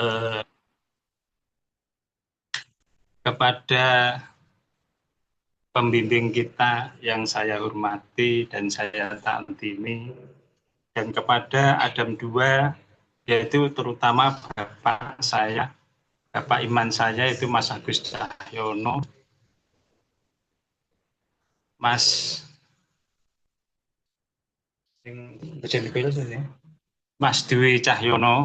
eh, kepada pembimbing kita yang saya hormati dan saya taati ini, dan kepada Adam II, yaitu terutama Bapak saya, Bapak Iman saya itu Mas Agus Cahyono, Mas Mas Dwi Cahyono,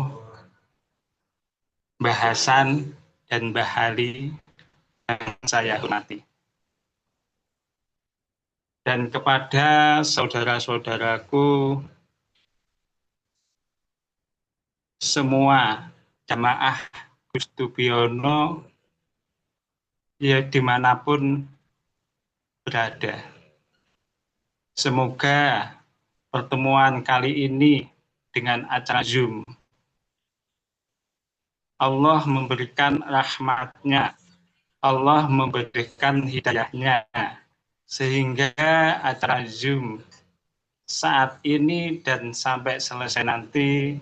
Mbah Hasan, dan Mbah Ali yang saya hormati. Dan kepada saudara-saudaraku semua jamaah Gus Tubiono ya dimanapun berada. Semoga pertemuan kali ini dengan acara Zoom Allah memberikan rahmatnya, Allah memberikan hidayahnya, sehingga acara Zoom saat ini dan sampai selesai nanti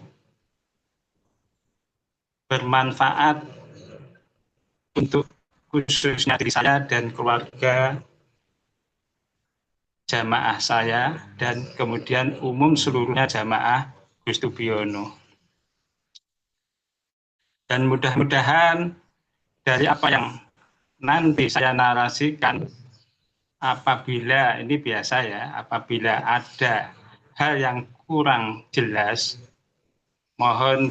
bermanfaat untuk khususnya diri saya dan keluarga jamaah saya dan kemudian umum seluruhnya jamaah Gus Tubiono. Dan mudah-mudahan dari apa yang nanti saya narasikan, apabila ini biasa ya, apabila ada hal yang kurang jelas, mohon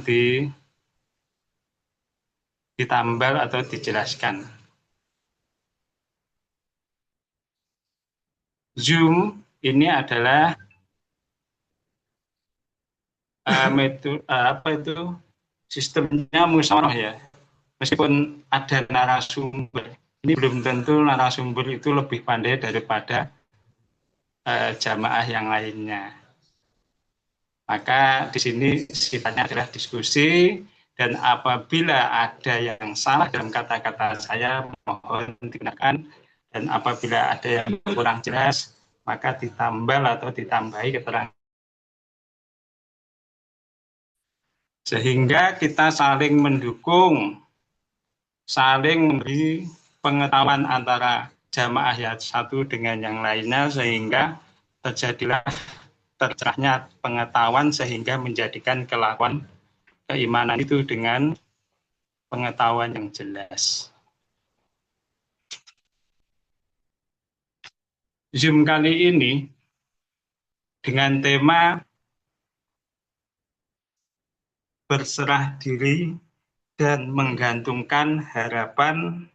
ditambal atau dijelaskan. Zoom ini adalah metode apa itu sistemnya musyawarah ya. Meskipun ada narasumber, ini belum tentu narasumber itu lebih pandai daripada jamaah yang lainnya. Maka di sini sifatnya adalah diskusi, dan apabila ada yang salah dalam kata-kata saya mohon digunakan, dan apabila ada yang kurang jelas maka ditambal atau ditambahi keterangan, sehingga kita saling mendukung, saling memberi pengetahuan antara jamaah yang satu dengan yang lainnya, sehingga terjadilah tercerahnya pengetahuan sehingga menjadikan kelakuan keimanan itu dengan pengetahuan yang jelas. Zoom kali ini dengan tema berserah diri dan menggantungkan harapan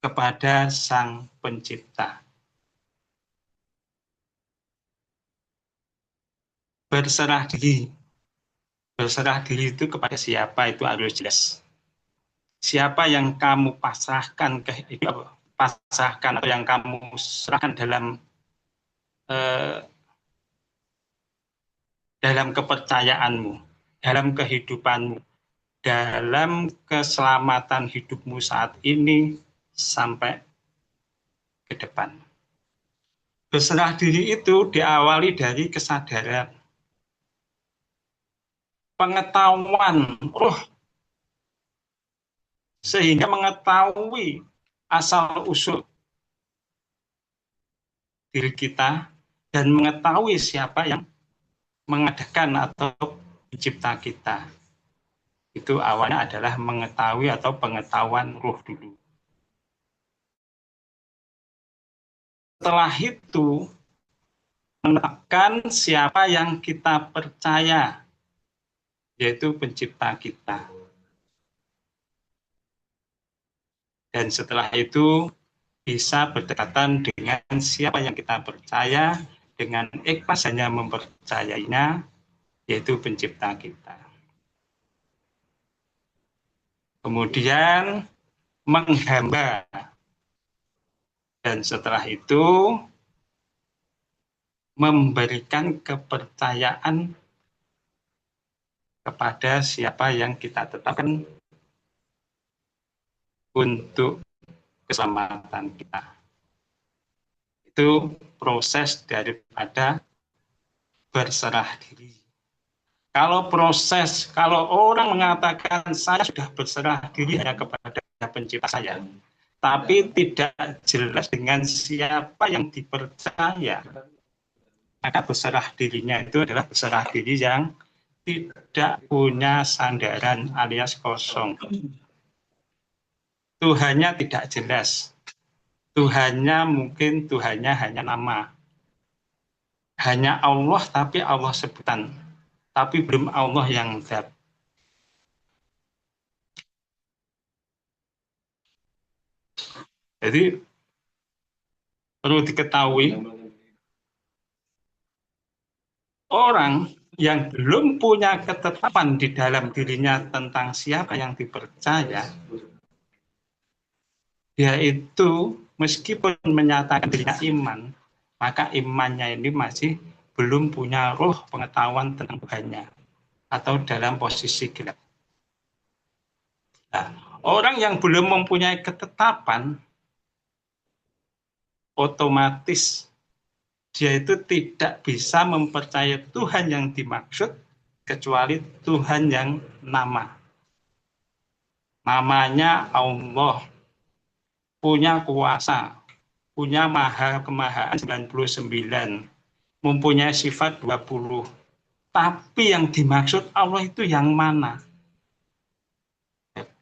kepada Sang Pencipta. Berserah diri. Berserah diri itu kepada siapa itu harus jelas. Siapa yang kamu pasrahkan pasrahkan atau yang kamu serahkan dalam kepercayaanmu, dalam kehidupanmu, dalam keselamatan hidupmu saat ini sampai ke depan. Berserah diri itu diawali dari kesadaran, pengetahuan roh, sehingga mengetahui asal-usul diri kita dan mengetahui siapa yang mengadakan atau mencipta kita. Itu awalnya adalah mengetahui atau pengetahuan ruh dulu. Setelah itu menetapkan siapa yang kita percaya, yaitu pencipta kita. Dan setelah itu bisa berdekatan dengan siapa yang kita percaya, dengan ikhlas hanya mempercayainya, yaitu pencipta kita. Kemudian menghamba, dan setelah itu memberikan kepercayaan kepada siapa yang kita tetapkan untuk keselamatan kita. Itu proses daripada berserah diri. Kalau orang mengatakan saya sudah berserah diri hanya kepada pencipta saya, tapi tidak jelas dengan siapa yang dipercaya, maka berserah dirinya itu adalah berserah diri yang tidak punya sandaran alias kosong. Tuhannya tidak jelas. Tuhannya mungkin Tuhannya hanya nama. Hanya Allah tapi Allah sebutan. Tapi belum Allah yang zat. Jadi perlu diketahui orang yang belum punya ketetapan di dalam dirinya tentang siapa yang dipercaya, dia itu meskipun menyatakan dirinya iman, maka imannya ini masih belum punya roh pengetahuan tentang Tuhannya atau dalam posisi gelap. Nah, orang yang belum mempunyai ketetapan, otomatis dia itu tidak bisa mempercayai Tuhan yang dimaksud kecuali Tuhan yang nama. Namanya Allah, punya kuasa, punya maha kemahaan 99, mempunyai sifat 20. Tapi yang dimaksud Allah itu yang mana?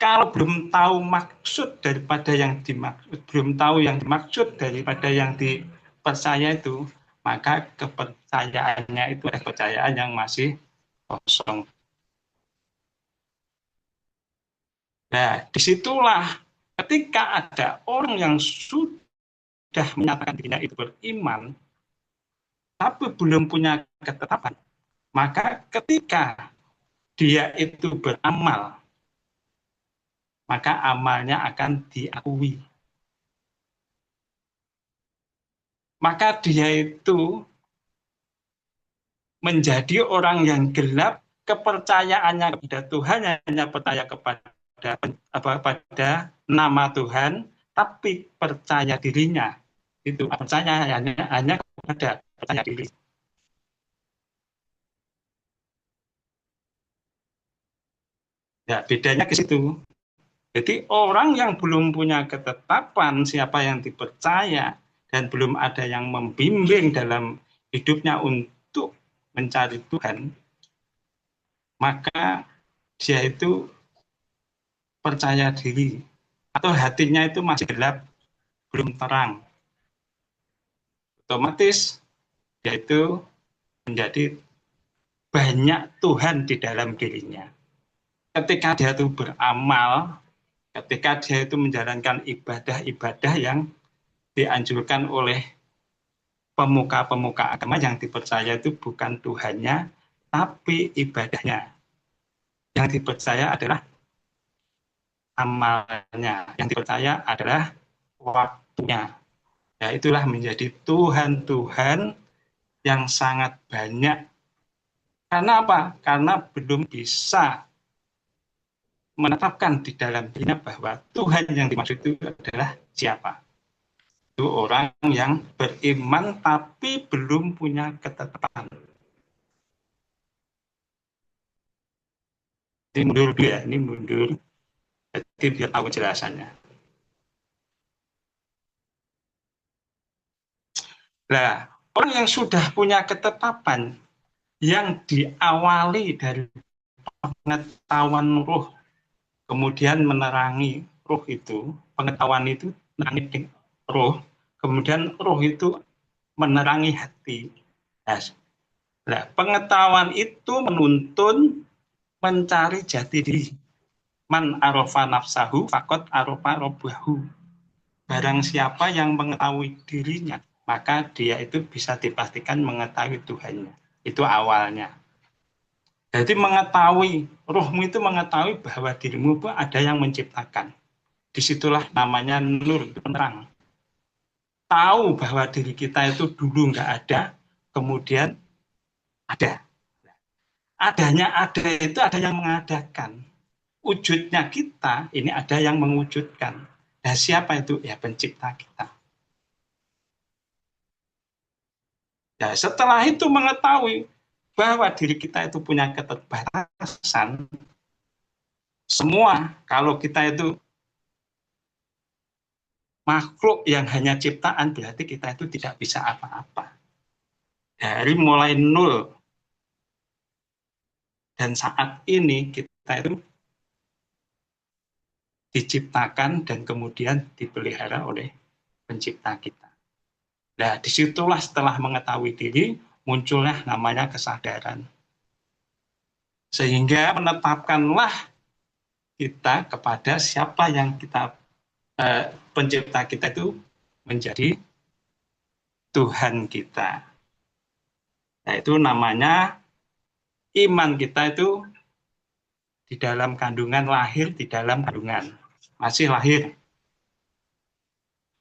Kalau belum tahu maksud daripada yang dimaksud, belum tahu yang dimaksud daripada yang dipercaya itu, maka kepercayaannya itu adalah kepercayaan yang masih kosong. Nah, disitulah ketika ada orang yang sudah menyatakan dirinya itu beriman, tapi belum punya ketetapan, maka ketika dia itu beramal, maka amalnya akan diakui. Maka dia itu menjadi orang yang gelap, kepercayaannya kepada Tuhan hanya percaya pada nama Tuhan, tapi percaya dirinya itu percaya hanya kepada percaya diri. Ya, bedanya ke situ. Jadi orang yang belum punya ketetapan siapa yang dipercaya dan belum ada yang membimbing dalam hidupnya untuk mencari Tuhan, maka dia itu percaya diri atau hatinya itu masih gelap, belum terang. Otomatis dia itu menjadi banyak Tuhan di dalam dirinya. Ketika dia itu beramal, ketika dia itu menjalankan ibadah-ibadah yang dianjurkan oleh pemuka-pemuka agama yang dipercaya itu bukan Tuhannya, tapi ibadahnya. Yang dipercaya adalah amalnya, yang dipercaya adalah waktunya. Ya, itulah menjadi Tuhan-Tuhan yang sangat banyak. Karena apa? Karena belum bisa menetapkan di dalam dirinya bahwa Tuhan yang dimaksud itu adalah siapa. Itu orang yang beriman tapi belum punya ketetapan. Ini mundur dulu ya, ini mundur. Jadi biar tahu jelasannya. Nah, orang yang sudah punya ketetapan yang diawali dari pengetahuan roh, kemudian menerangi roh itu, pengetahuan itu menerangi roh, kemudian roh itu menerangi hati. Nah, pengetahuan itu menuntun mencari jati diri. Man arofa nafsahu fakot arofa robahu. Barang siapa yang mengetahui dirinya, maka dia itu bisa dipastikan mengetahui Tuhannya. Itu awalnya. Jadi mengetahui, rohmu itu mengetahui bahwa dirimu itu ada yang menciptakan. Disitulah namanya nur, penerang. Tahu bahwa diri kita itu dulu nggak ada, kemudian ada. Adanya ada itu ada yang mengadakan. Wujudnya kita, ini ada yang mewujudkan. Nah, siapa itu? Ya, pencipta kita. Ya, setelah itu mengetahui bahwa diri kita itu punya keterbatasan, semua kalau kita itu makhluk yang hanya ciptaan, berarti kita itu tidak bisa apa-apa. Dari mulai nol, dan saat ini kita itu diciptakan dan kemudian dipelihara oleh pencipta kita. Nah, disitulah setelah mengetahui diri, muncullah namanya kesadaran. Sehingga menetapkanlah kita kepada siapa yang kita, pencipta kita itu menjadi Tuhan kita. Nah, itu namanya iman kita itu di dalam kandungan, lahir di dalam kandungan. Masih lahir.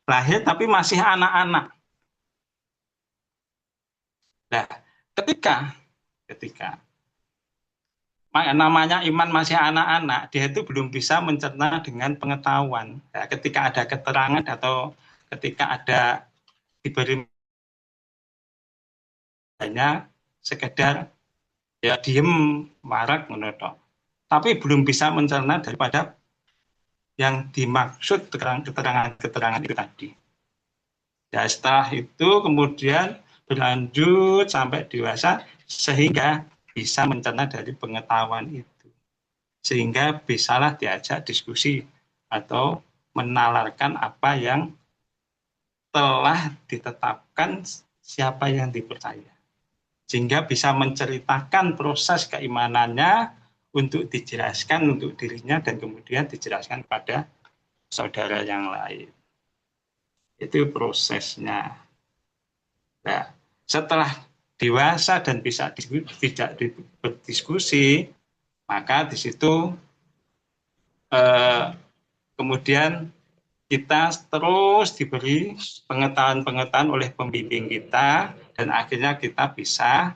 Lahir tapi masih anak-anak. Nah, ketika namanya iman masih anak-anak, dia itu belum bisa mencerna dengan pengetahuan. Nah, ketika ada keterangan atau ketika ada diberi hanya sekedar ya diem marak menodok, tapi belum bisa mencerna daripada yang dimaksud keterangan itu tadi. Ya, setelah itu kemudian berlanjut sampai dewasa sehingga bisa mencerna dari pengetahuan itu, sehingga bisalah diajak diskusi atau menalarkan apa yang telah ditetapkan siapa yang dipercaya, sehingga bisa menceritakan proses keimanannya untuk dijelaskan untuk dirinya dan kemudian dijelaskan kepada saudara yang lain. Itu prosesnya. Nah, setelah dewasa dan bisa tidak berdiskusi, maka di situ kemudian kita terus diberi pengetahuan-pengetahuan oleh pembimbing kita, dan akhirnya kita bisa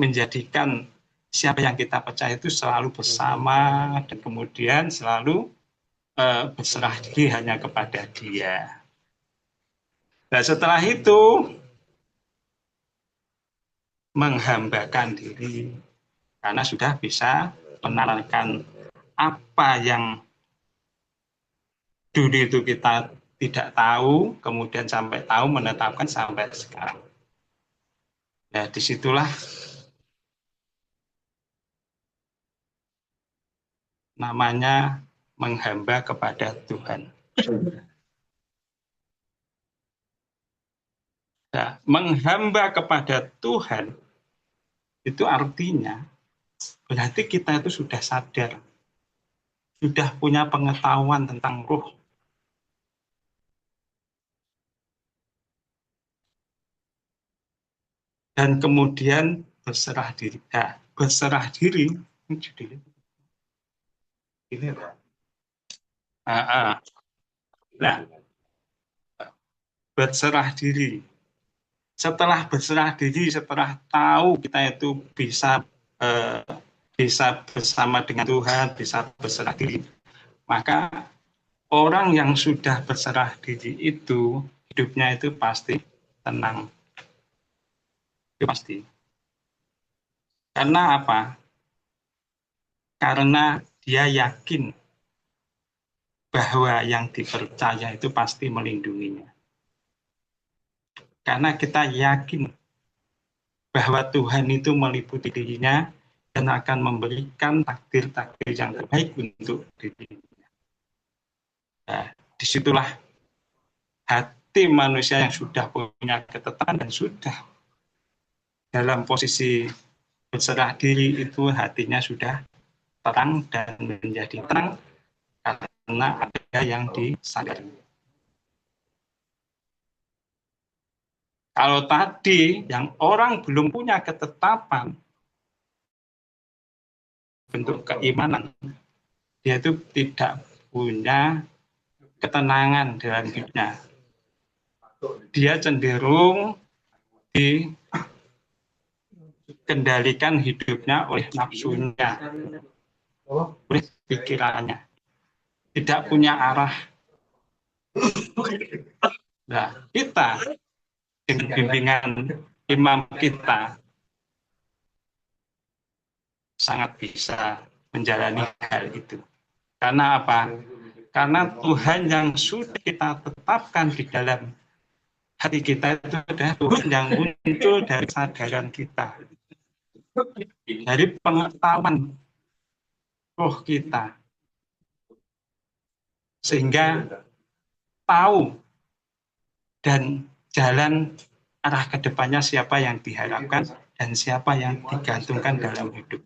menjadikan siapa yang kita percaya itu selalu bersama dan kemudian selalu berserah diri hanya kepada Dia. Nah, setelah itu menghambakan diri, karena sudah bisa menalarkan apa yang dulu itu kita tidak tahu, kemudian sampai tahu, menetapkan sampai sekarang. Nah, disitulah namanya menghamba kepada Tuhan. Nah, menghamba kepada Tuhan itu artinya berarti kita itu sudah sadar, sudah punya pengetahuan tentang roh. Dan kemudian berserah diri. Nah, berserah diri, ini judulnya. Ini nah, berserah diri. Setelah berserah diri, setelah tahu kita itu bisa bersama dengan Tuhan, bisa berserah diri, maka orang yang sudah berserah diri itu hidupnya itu pasti tenang. Itu pasti. Karena apa? Karena dia yakin bahwa yang dipercaya itu pasti melindunginya. Karena kita yakin bahwa Tuhan itu meliputi dirinya dan akan memberikan takdir-takdir yang terbaik untuk dirinya. Nah, disitulah hati manusia yang sudah punya ketetapan dan sudah dalam posisi berserah diri itu hatinya sudah terang dan menjadi terang karena ada yang disadari. Kalau tadi yang orang belum punya ketetapan bentuk keimanan, dia itu tidak punya ketenangan dalam hidupnya. Dia cenderung dikendalikan hidupnya oleh nafsunya, oleh pikirannya. Tidak punya arah. Nah, kita dengan bimbingan imam kita sangat bisa menjalani hal itu. Karena apa? Karena Tuhan yang sudah kita tetapkan di dalam hati kita itu adalah Tuhan yang muncul dari kesadaran kita, dari pengetahuan roh kita, sehingga tahu dan jalan arah ke depannya siapa yang diharapkan dan siapa yang digantungkan dalam hidup.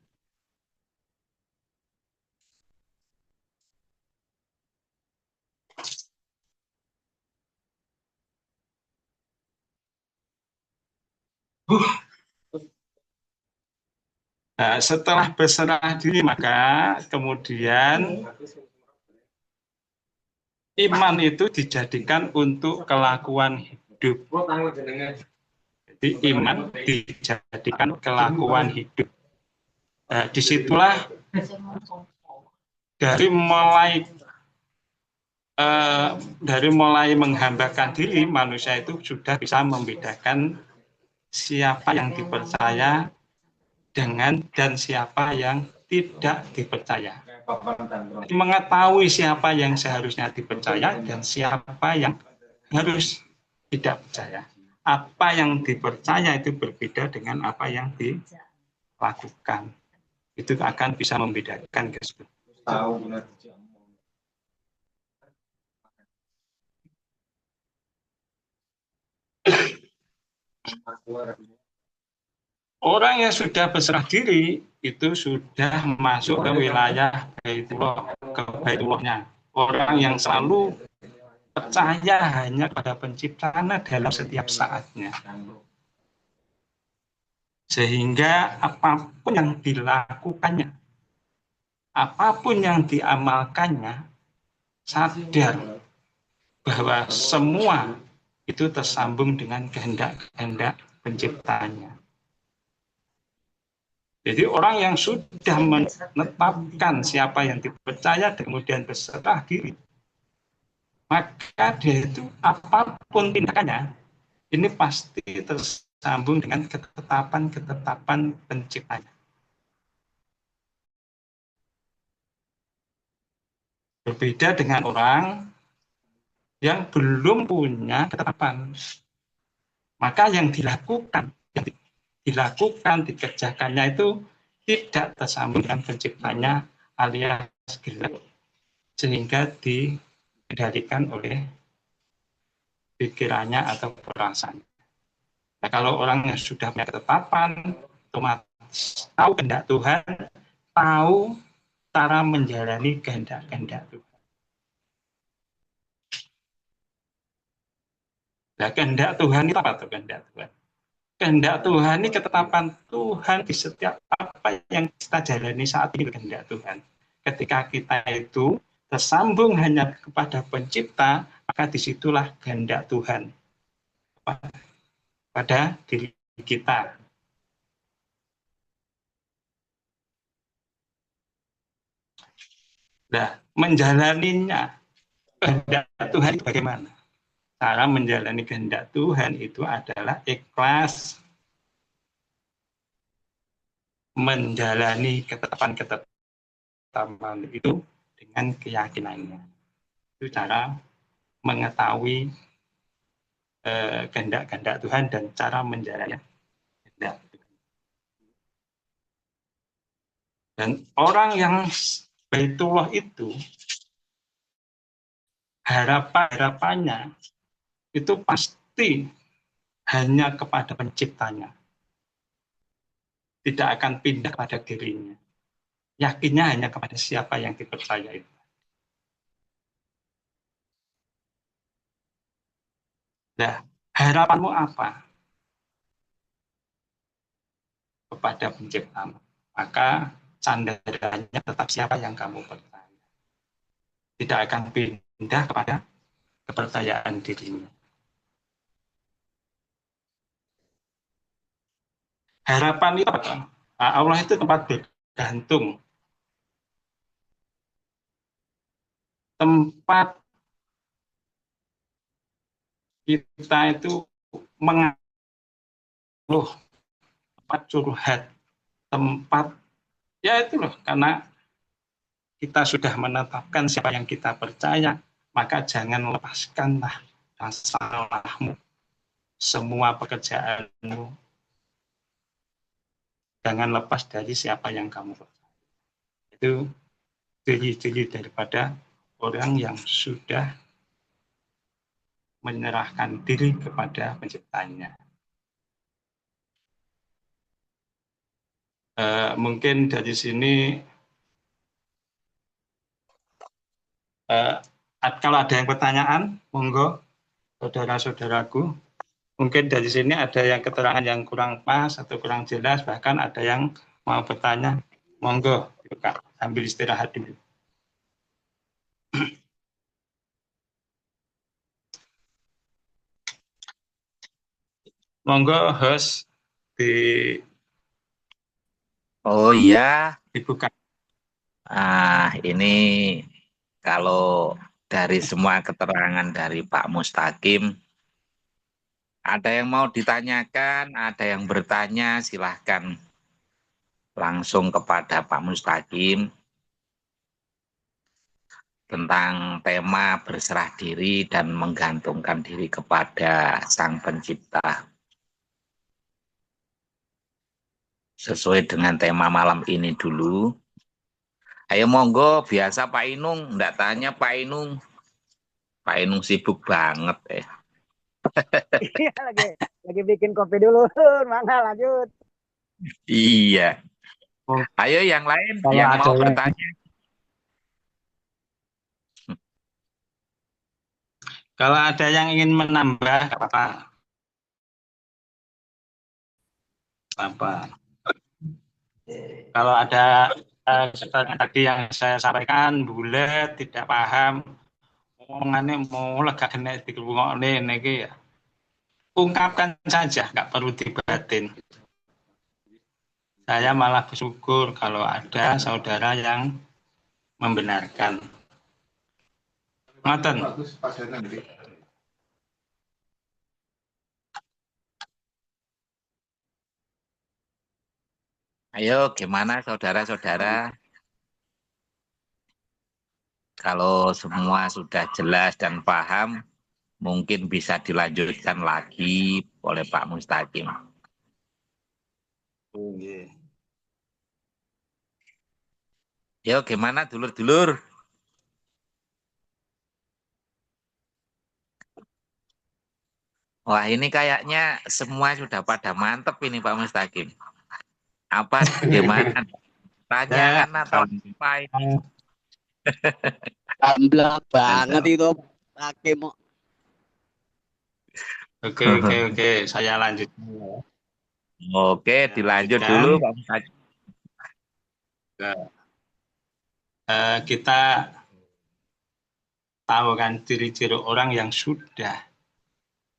Nah, setelah berserah diri maka kemudian iman itu dijadikan untuk kelakuan hidup. Jadi iman dijadikan kelakuan hidup. Nah, disitulah dari mulai menghambakan diri manusia itu sudah bisa membedakan siapa yang dipercaya dan siapa yang tidak dipercaya. Jadi mengetahui siapa yang seharusnya dipercaya dan siapa yang harus tidak percaya. Apa yang dipercaya itu berbeda dengan apa yang dilakukan. Itu akan bisa membedakan tersebut. Orang yang sudah berserah diri itu sudah masuk ke wilayah Baitullah, ke Baitullahnya. Orang yang selalu percaya hanya pada penciptanya dalam setiap saatnya. Sehingga apapun yang dilakukannya, apapun yang diamalkannya, sadar bahwa semua itu tersambung dengan kehendak-kehendak penciptanya. Jadi orang yang sudah menetapkan siapa yang dipercaya dan kemudian berserah diri, maka dia itu apapun tindakannya, ini pasti tersambung dengan ketetapan-ketetapan penciptanya. Berbeda dengan orang yang belum punya ketetapan. Maka yang dilakukan dikerjakannya itu tidak tersambung dengan penciptanya alias gelap, sehingga dikendalikan oleh pikirannya atau perasaannya. Nah, kalau orang yang sudah punya ketetapan, otomatis tahu kehendak Tuhan, tahu cara menjalani kehendak-kehendak Tuhan. Nah, kehendak Tuhan itu apa tuh kehendak Tuhan? Kehendak Tuhan ini ketetapan Tuhan di setiap apa yang kita jalani saat ini kehendak Tuhan. Ketika kita itu tersambung hanya kepada pencipta, maka disitulah kehendak Tuhan pada diri kita. Nah, menjalaninya kehendak Tuhan itu bagaimana? Cara menjalani kehendak Tuhan itu adalah ikhlas menjalani ketetapan itu dengan keyakinannya. Itu cara mengetahui kehendak-kehendak Tuhan dan cara menjalani kehendak Tuhan. Dan orang yang Baitullah itu harapannya itu pasti hanya kepada penciptanya. Tidak akan pindah pada dirinya. Yakinnya hanya kepada siapa yang dipercaya itu. Nah, harapanmu apa? Kepada penciptamu. Maka sandarannya tetap siapa yang kamu percaya. Tidak akan pindah kepada kepercayaan dirinya. Harapan itu apa? Allah itu tempat bergantung. Tempat kita itu mengeluh, tempat curhat, tempat Ya itu loh, karena kita sudah menetapkan siapa yang kita percaya, maka jangan lepaskanlah masalahmu, semua pekerjaanmu. Jangan lepas dari siapa yang kamu percaya. Itu ciri-ciri daripada orang yang sudah menyerahkan diri kepada penciptanya. Mungkin dari sini kalau ada yang pertanyaan, monggo saudara-saudaraku. Mungkin dari sini ada yang keterangan yang kurang pas atau kurang jelas, bahkan ada yang mau bertanya, monggo, Kak, sambil istirahat dulu. Monggo, host Oh iya, dibuka. ini kalau dari semua keterangan dari Pak Mustaqim, ada yang mau ditanyakan, ada yang bertanya, silahkan langsung kepada Pak Mustaqim tentang tema berserah diri dan menggantungkan diri kepada Sang Pencipta. Sesuai dengan tema malam ini dulu. Ayo monggo, biasa Pak Inung, enggak tanya Pak Inung. Pak Inung sibuk banget Iya, lagi bikin kopi dulu. Mana lanjut? Iya. Oh, Ayo yang lain kalau yang ada mau yang bertanya. kalau ada yang ingin menambah apa? Kalau ada tadi yang saya sampaikan bulat tidak paham, omongannya mau lega kena dikerungokne niki ya. Ungkapkan saja, nggak perlu dibatin. Saya malah bersyukur kalau ada saudara yang membenarkan. Ngoten. Ayo gimana saudara-saudara? Kalau semua sudah jelas dan paham, mungkin bisa dilanjutkan lagi oleh Pak Mustaqim. Yo gimana dulur-dulur? Wah ini kayaknya semua sudah pada mantep ini Pak Mustaqim. Apa gimana? Ya, Tanyakan atau apa ini? Gamblang banget Mantap. itu. Hakim. oke. Saya lanjut. Oke, Saya dilanjut lanjutkan. dulu Pak Mustaqim. Kita tahu kan ciri-ciri orang yang sudah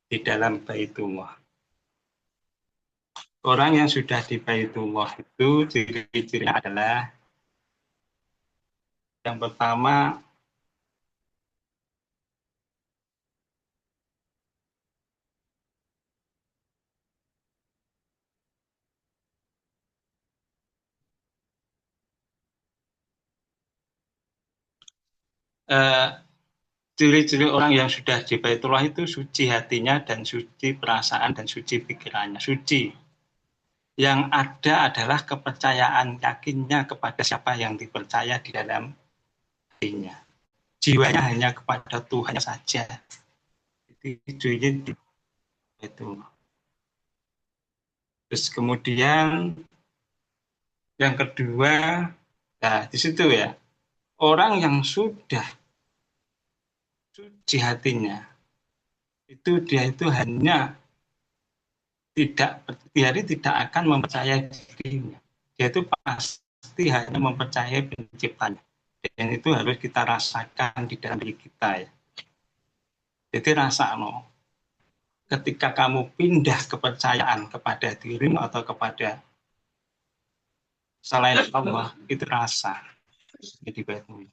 di dalam Baitullah. Orang yang sudah di Baitullah itu ciri-cirinya adalah yang pertama eh, ciri-ciri orang yang sudah di Baitullah itu suci hatinya dan suci perasaan dan suci pikirannya, suci. Yang ada adalah kepercayaan yakinnya kepada siapa yang dipercaya di dalam hatinya. Jiwanya hanya kepada Tuhan saja. Itu itu. Terus kemudian yang kedua, nah di situ ya, orang yang sudah suci hatinya, itu dia itu hanya tidak akan mempercayai dirinya. Dia itu pasti hanya mempercayai penciptanya. Dan itu harus kita rasakan di dalam diri kita ya. Jadi rasa no, ketika kamu pindah kepercayaan kepada dirimu atau kepada selain Allah, itu rasa. Jadi baiknya.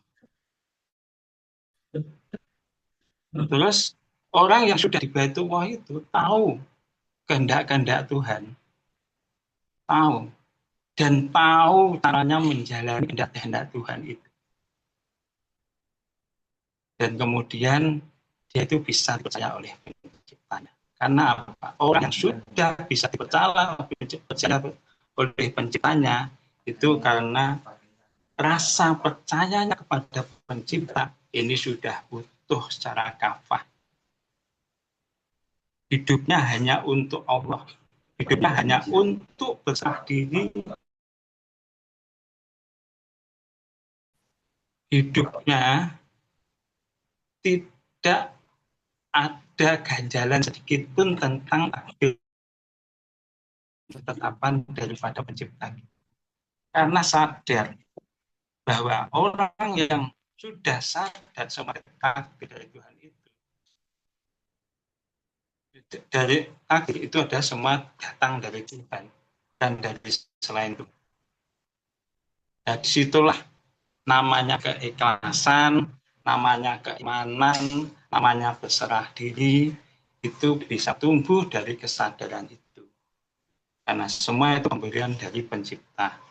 Terus orang yang sudah di Baitullah itu tahu kehendak-kehendak Tuhan. Tahu. dan tahu caranya menjalani kehendak Tuhan itu. Dan kemudian dia itu bisa dipercaya oleh penciptanya. Karena apa? Orang yang sudah bisa dipercaya oleh penciptanya itu karena rasa percayanya kepada pencipta ini sudah utuh secara kafah. Hidupnya hanya untuk Allah. Hidupnya hanya untuk berserah diri. Hidupnya tidak ada ganjalan sedikit pun tentang ketetapan daripada pencipta. Karena sadar bahwa orang yang sudah sadar sama takdir dari Tuhan itu, dari takdir itu ada semua datang dari Tuhan dan dari selain itu. Nah, disitulah namanya keikhlasan, namanya keimanan, namanya berserah diri, itu bisa tumbuh dari kesadaran itu. Karena semua itu pemberian dari pencipta.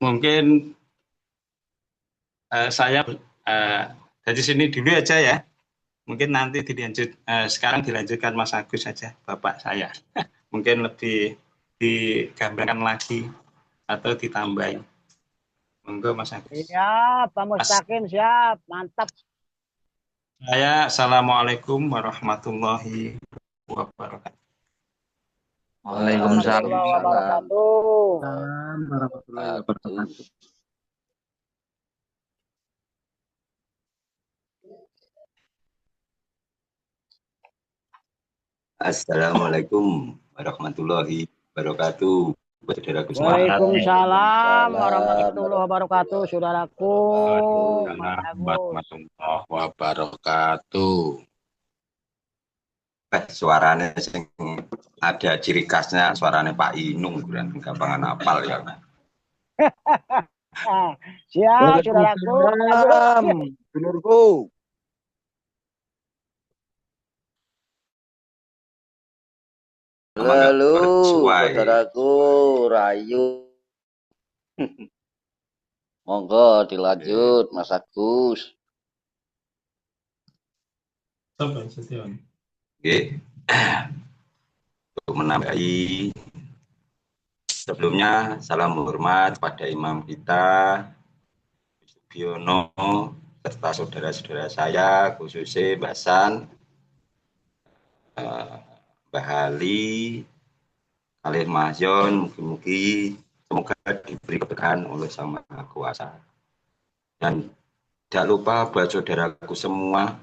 Mungkin saya dari sini dulu aja ya. Mungkin nanti sekarang dilanjutkan Mas Agus saja, Bapak saya. Mungkin lebih digambarkan lagi atau ditambahin. Monggo Mas Agus. Siap, Pak Mustaqim, siap. Mantap. Assalamualaikum warahmatullahi wabarakatuh. Waalaikumsalam wabarakatuh. warahmatullahi wabarakatuh. Assalamualaikum warahmatullahi wabarakatuh. Waalaikumsalam warahmatullahi wabarakatuh, saudaraku. Warahmatullahi wabarakatuh. Suaranya sing ada ciri khasnya suaranya Pak Inung, kurang gampangan apal ya. Siap, saudaraku. Dulurku. Halo, saudaraku Rayu. Monggo dilanjut, Mas Agus. Oke. Untuk menambahi, sebelumnya salam hormat pada imam kita, Biono, serta saudara-saudara saya, khususnya Mbak San, Mbak Hali, kalian Mas Yon, mungkin semoga diberi keberkahan oleh Sang Maha Kuasa. Dan tidak lupa buat saudaraku semua,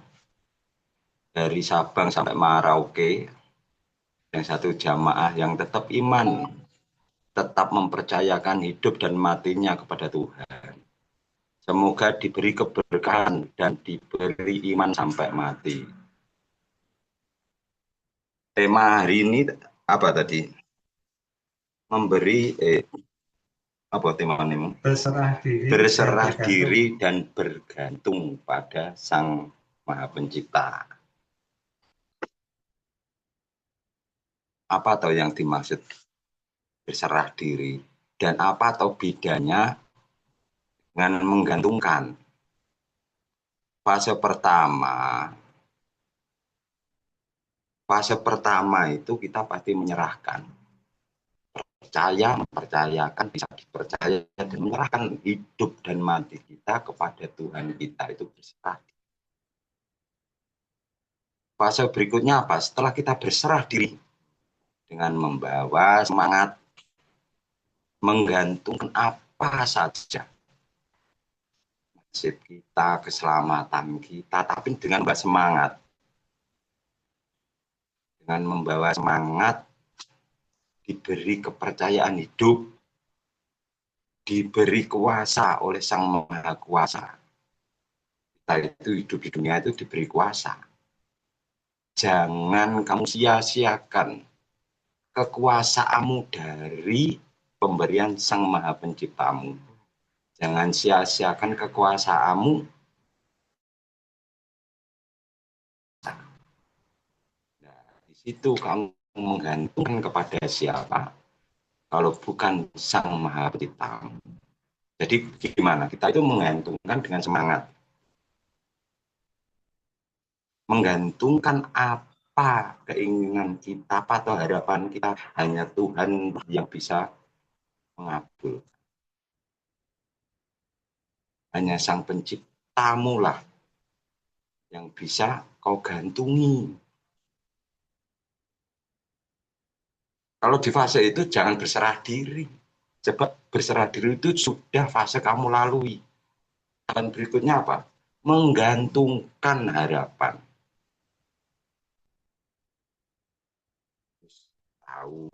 dari Sabang sampai Merauke, yang satu jamaah yang tetap iman, tetap mempercayakan hidup dan matinya kepada Tuhan. Semoga diberi keberkahan dan diberi iman sampai mati. Tema hari ini apa tadi? Memberi apa temanya? Berserah diri dan bergantung pada Sang Maha Pencipta. Apa atau yang dimaksud berserah diri dan apa atau bedanya dengan menggantungkan? Fase pertama itu kita pasti menyerahkan, percaya, mempercayakan, bisa dipercaya dan menyerahkan hidup dan mati kita kepada Tuhan kita, itu berserah. Fase berikutnya apa? Setelah kita berserah diri dengan membawa semangat menggantungkan apa saja, nasib kita, keselamatan kita, tapi dengan membawa semangat. Dengan membawa semangat, diberi kepercayaan hidup, diberi kuasa oleh Sang Maha Kuasa. kita itu hidup di dunia itu diberi kuasa. Jangan kamu sia-siakan kekuasaanmu dari pemberian Sang Maha Penciptamu. Jangan sia-siakan kekuasaanmu. Nah, di situ kamu menggantungkan kepada siapa? Kalau bukan Sang Maha Penciptamu. Jadi gimana? Kita itu menggantungkan dengan semangat. Menggantungkan apa keinginan kita, apa atau harapan kita, hanya Tuhan yang bisa mengabulkan. Hanya Sang Penciptamu lah yang bisa kau gantungi. Kalau di fase itu jangan berserah diri. Sebab berserah diri itu sudah fase kamu lalui. Dan berikutnya apa? Menggantungkan harapan. Tahu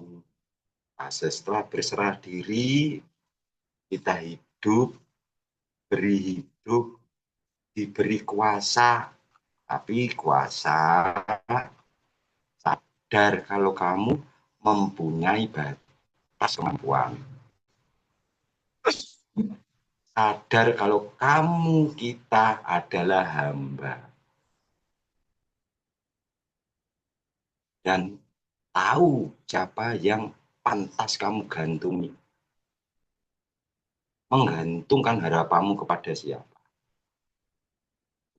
fase setelah berserah diri, kita hidup, beri hidup, diberi kuasa, tapi kuasa sadar kalau kamu mempunyai batas kemampuan. Sadar kalau kamu, kita adalah hamba. Dan tahu siapa yang pantas kamu gantungi. Menggantungkan harapanmu kepada siapa.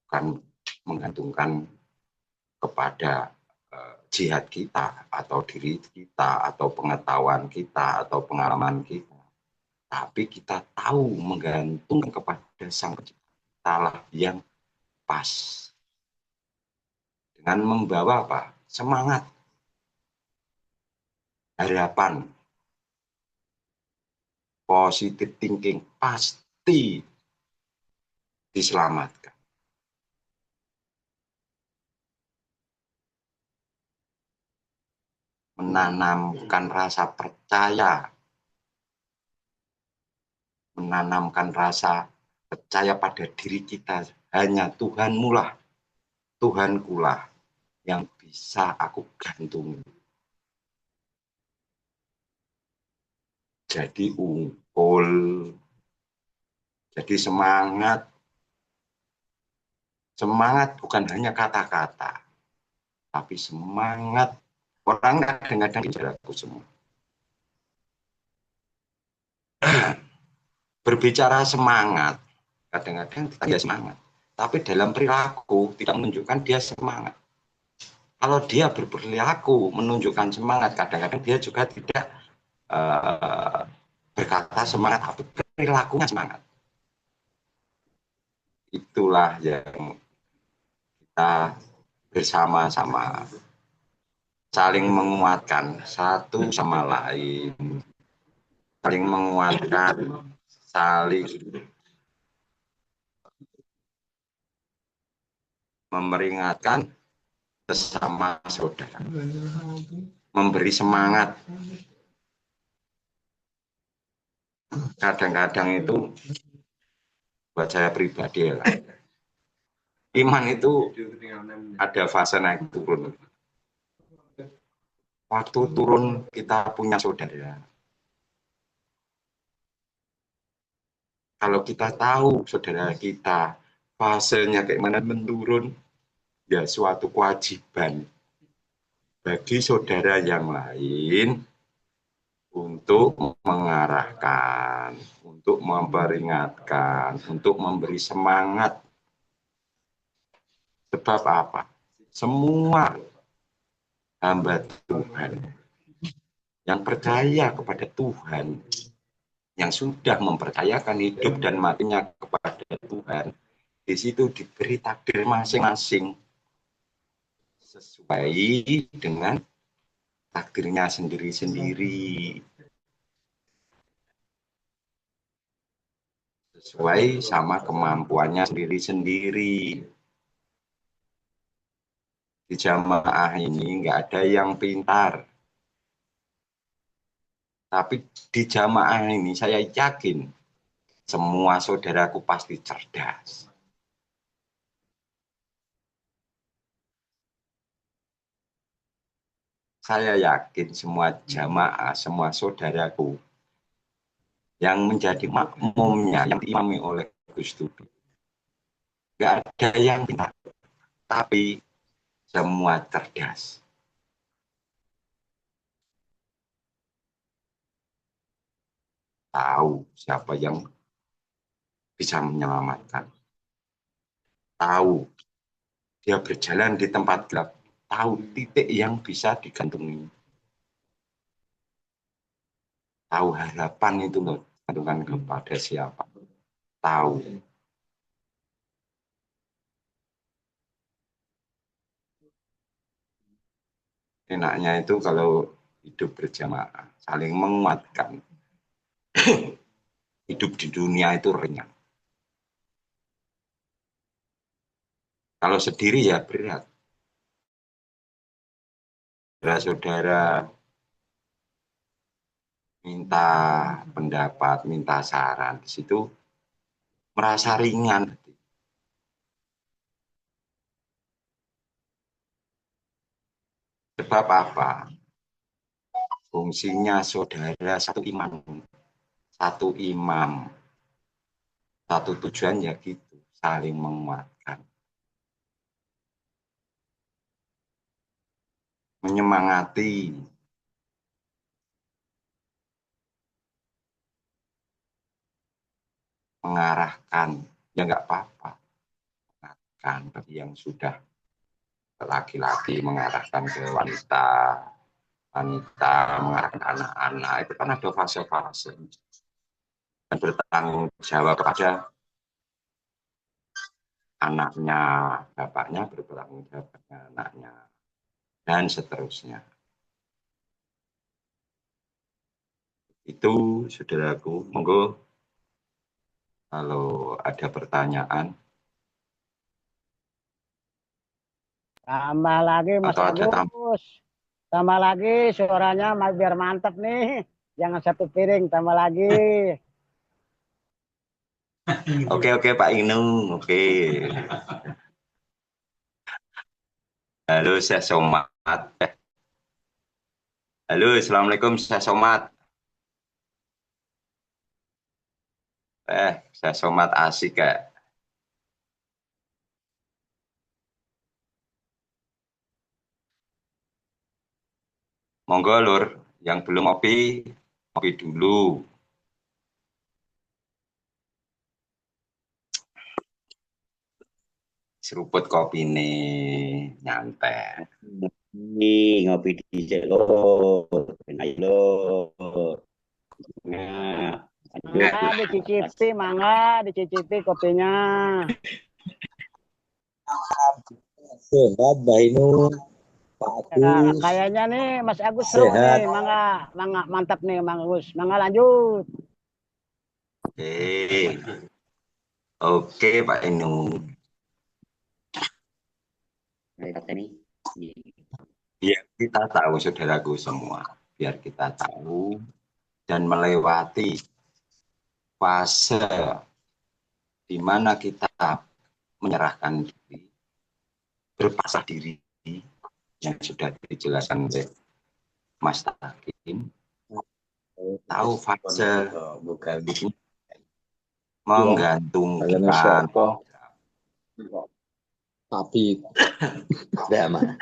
Bukan menggantungkan kepada jihad kita, atau diri kita, atau pengetahuan kita, atau pengalaman kita. Tapi kita tahu menggantungkan kepada Sang Pencipta yang pas. Dengan membawa apa? Semangat. Harapan. Positive thinking. Pasti diselamatkan. Menanamkan rasa percaya. Menanamkan rasa percaya pada diri kita. Hanya Tuhanmu lah, Tuhankulah yang bisa aku gantungi. Jadi unggul, jadi semangat. Semangat bukan hanya kata-kata, tapi semangat. Orang kadang-kadang bicara aku semua. Berbicara semangat, kadang-kadang dia semangat. Tapi dalam perilaku tidak menunjukkan dia semangat. Kalau dia berperilaku menunjukkan semangat, kadang-kadang dia juga tidak berkata semangat, tapi perilakunya semangat. Itulah yang kita bersama-sama saling menguatkan satu sama lain, saling menguatkan, saling memperingatkan sesama saudara, memberi semangat. Kadang-kadang itu buat saya pribadi ya, iman itu ada fase naik turun. Waktu turun kita punya saudara. Kalau kita tahu saudara kita fasenya kayak mana menurun, ya suatu kewajiban bagi saudara yang lain untuk mengarahkan, untuk memperingatkan, untuk memberi semangat. Sebab apa? Semua hamba Tuhan yang percaya kepada Tuhan, yang sudah mempercayakan hidup dan matinya kepada Tuhan, di situ diberi takdir masing-masing sesuai dengan takdirnya sendiri-sendiri, sesuai sama kemampuannya sendiri-sendiri. Di jamaah ini nggak ada yang pintar, tapi di jamaah ini saya yakin semua saudaraku pasti cerdas. saya yakin semua jamaah, semua saudaraku yang menjadi makmumnya, yang diimami oleh Gus Dudu, nggak ada yang pintar, tapi semua cerdas. Tahu siapa yang bisa menyelamatkan. Tahu dia berjalan di tempat gelap, tahu titik yang bisa digantungi. Tahu harapan itu loh, gantungan kepada siapa. Tahu. Enaknya itu kalau hidup berjamaah, saling menguatkan. Hidup di dunia itu renyah. Kalau sendiri ya berat. Saudara-saudara minta pendapat, minta saran, di situ merasa ringan. Sebab apa? Fungsinya saudara satu imam, satu tujuan ya gitu, saling menguatkan, menyemangati, mengarahkan, ya nggak apa-apa, mengarahkan bagi yang sudah laki-laki mengarahkan ke wanita, wanita mengarahkan anak-anak, itu kan ada fase-fase. Dan bertanggung jawab kepada anaknya, bapaknya bertanggung jawab kepada anaknya, dan seterusnya. Itu saudaraku, monggo kalau ada pertanyaan. Tambah lagi Mas Agus. Tambah lagi suaranya biar mantap nih. Jangan satu piring, tambah lagi. Oke Pak Inung, oke. Halo Syekh Somad. Halo, Assalamualaikum Syekh Somad. Syekh Somad asik kak. Monggo lur, yang belum ngopi dulu. Seruput kopi nih, nyantai. Ngopi di jalur, ayo. Nah, dicicipi kopinya. Sehat, Mbak Inung. Pak Agus. Kayaknya nih Mas Agus seru nih, mangga mantap nih Mang Agus. Mangga lanjut. Oke Pak Inung. Biar kita tahu saudaraku semua, biar kita tahu dan melewati fase di mana kita menyerahkan diri, berpasrah diri yang sudah dijelaskan oleh Mas Takim. Tahu fase menggantungkan tapi mana